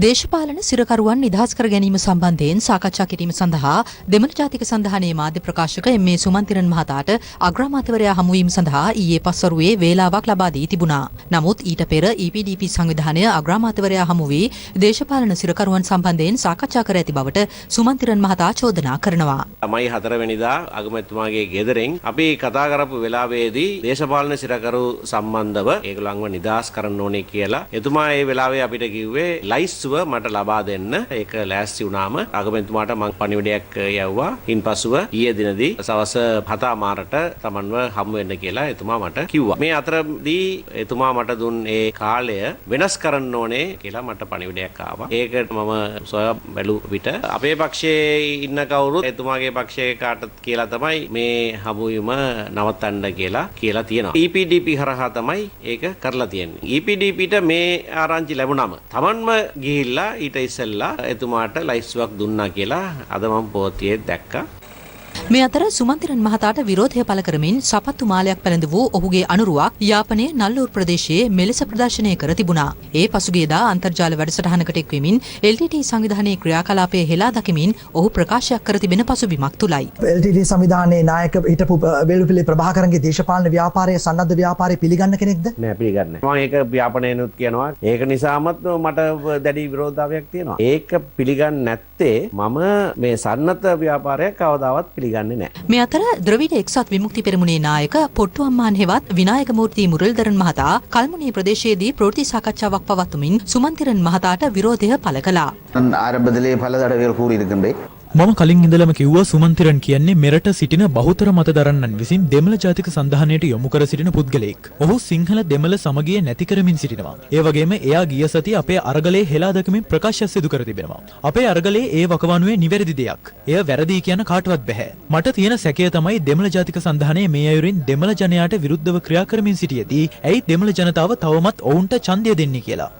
දේශපාලන සිරකරුවන් නිදහස් කර ගැනීම සම්බන්ධයෙන් සාකච්ඡා කිරීම සඳහා දෙමළ ජාතික සංධානයේ මාධ්‍ය ප්‍රකාශක එම්.ඒ. සුමන්තිරන් මහතාට අග්‍රාමාත්‍යවරයා හමුවීම සඳහා ඊයේ පස්වරුවේ වේලාවක් ලබා දී තිබුණා. නමුත් ඊට පෙර EPDP සංවිධානය අග්‍රාමාත්‍යවරයා හමු වී දේශපාලන සිරකරුවන් සම්බන්ධයෙන් සාකච්ඡා කර ඇති බවට සුමන්තිරන් මහතා චෝදනා කරනවා. මයි 4 වෙනිදා අගමැතිතුමාගේ ගෙදරින් අපි කතා කරපු වෙලාවේදී දේශපාලන සිරකරු සම්බන්ධව ඒගොල්ලන්ව නිදහස් කරන්න ඕනේ කියලා එතුමා ඒ වෙලාවේ අපිට කිව්වේ ලයිස් මට ලබා දෙන්න. ඒක ලෑස්ති වුණාම අගමැතිතුමාට මම පණිවිඩයක් යවුවා. ඉන්පසුව ඊයේ දිනදී සවස් 7 මාරට තමන්ව හමු වෙන්න කියලා එතුමා මට කිව්වා. මේ අතරදී එතුමා මට දුන් ඒ කාලය වෙනස් කරන්න ඕනේ කියලා මට පණිවිඩයක් ආවා. ඒකට මම සොයා බැලු විට අපේ පක්ෂයේ ඉන්න කවුරුත් එතුමාගේ පක්ෂයේ කාටත් කියලා තමයි මේ හමුවීම නවත්තන්න කියලා තියෙනවා. EPDP හරහා තමයි ඒක කරලා තියෙන්නේ. EPDPට මේ ආරංචි ලැබුණාම තමන්ම ගිහිල්ලා ඊට ඉස්සෙල්ලා එතුමාට ලයිස්තුවක් දුන්නා කියලා අද මම පොතේ දැක්කා. මේ අතර සුමන්තිරන් මහතාට විරෝධය පළ කරමින් සපත්තු මාලයක් පැළඳ වූ ඔහුගේ අනුරුවක් යාපනයේ නල්ලූර් ප්‍රදේශයේ මෙලෙස ප්‍රදර්ශනය කර තිබුණා. ඒ පසුගියදා අන්තර්ජාල වැඩසටහනකට එක්වෙමින් LTT සංවිධානයේ ක්‍රියාකලාපය හෙලා දකිමින් ඔහු ප්‍රකාශයක් කර තිබෙන පසුබිමක් තුලයි. LTT සංවිධානයේ නායක හිටපු වෙළුපිලි ප්‍රභාකරන්ගේ දේශපාලන ව්‍යාපාරයේ සන්නද්ධ ව්‍යාපාරය පිළිගන්න කෙනෙක්ද? නෑ පිළිගන්නේ. මම ඒක ව්‍යාපනයනුත් කියනවා. ඒක නිසාමත් මට දැඩි විරෝධතාවයක් තියෙනවා. ඒක පිළිගන්නේ නැත්තේ මම මේ සන්නද්ධ ව්‍යාපාරයක් කවදාවත් මේ අතර ද්‍රවිඩ එක්සත් විමුක්ති පෙරමුණේ නායක පොට්ටු අම්මාන් හෙවත් විනායක මූර්ති මුරල්දරන් මහතා කල්මුණේ ප්‍රදේශයේදී ප්‍රවෘත්ති සාකච්ඡාවක් පවත්වමින් සුමන්තිරන් මහතාට විරෝධය පළ කළා. ආරම්භදලේ පළදඩ கூறியிருக்கின்றேன். මම කලින් ඉඳලම කිව්වා සුමන්තිරන් කියන්නේ මෙරට සිටින බහුතර මතදරන්නන් විසින් දෙමළ ජාතික සංධානයට යොමු කර සිටින පුද්ගලයෙක්. ඔහු සිංහල දෙමළ සමගිය නැති කරමින් සිටිනවා. ඒ වගේම එයා ගිය සතිය අපේ අරගලේ හෙලා දකමින් ප්‍රකාශය සිදු කර තිබෙනවා. අපේ අරගලේ ඒ වකවානුවේ නිවැරදි දෙයක්. එය වැරදි කියන කාටවත් බෑ. මට තියෙන සැකය තමයි දෙමළ ජාතික සංධානයේ මේ අයුරින් දෙමළ ජනයාට විරුද්ධව ක්‍රියා කරමින් සිටියේදී ඇයි දෙමළ ජනතාව තවමත් ඔවුන්ට ඡන්දය දෙන්නේ කියලා.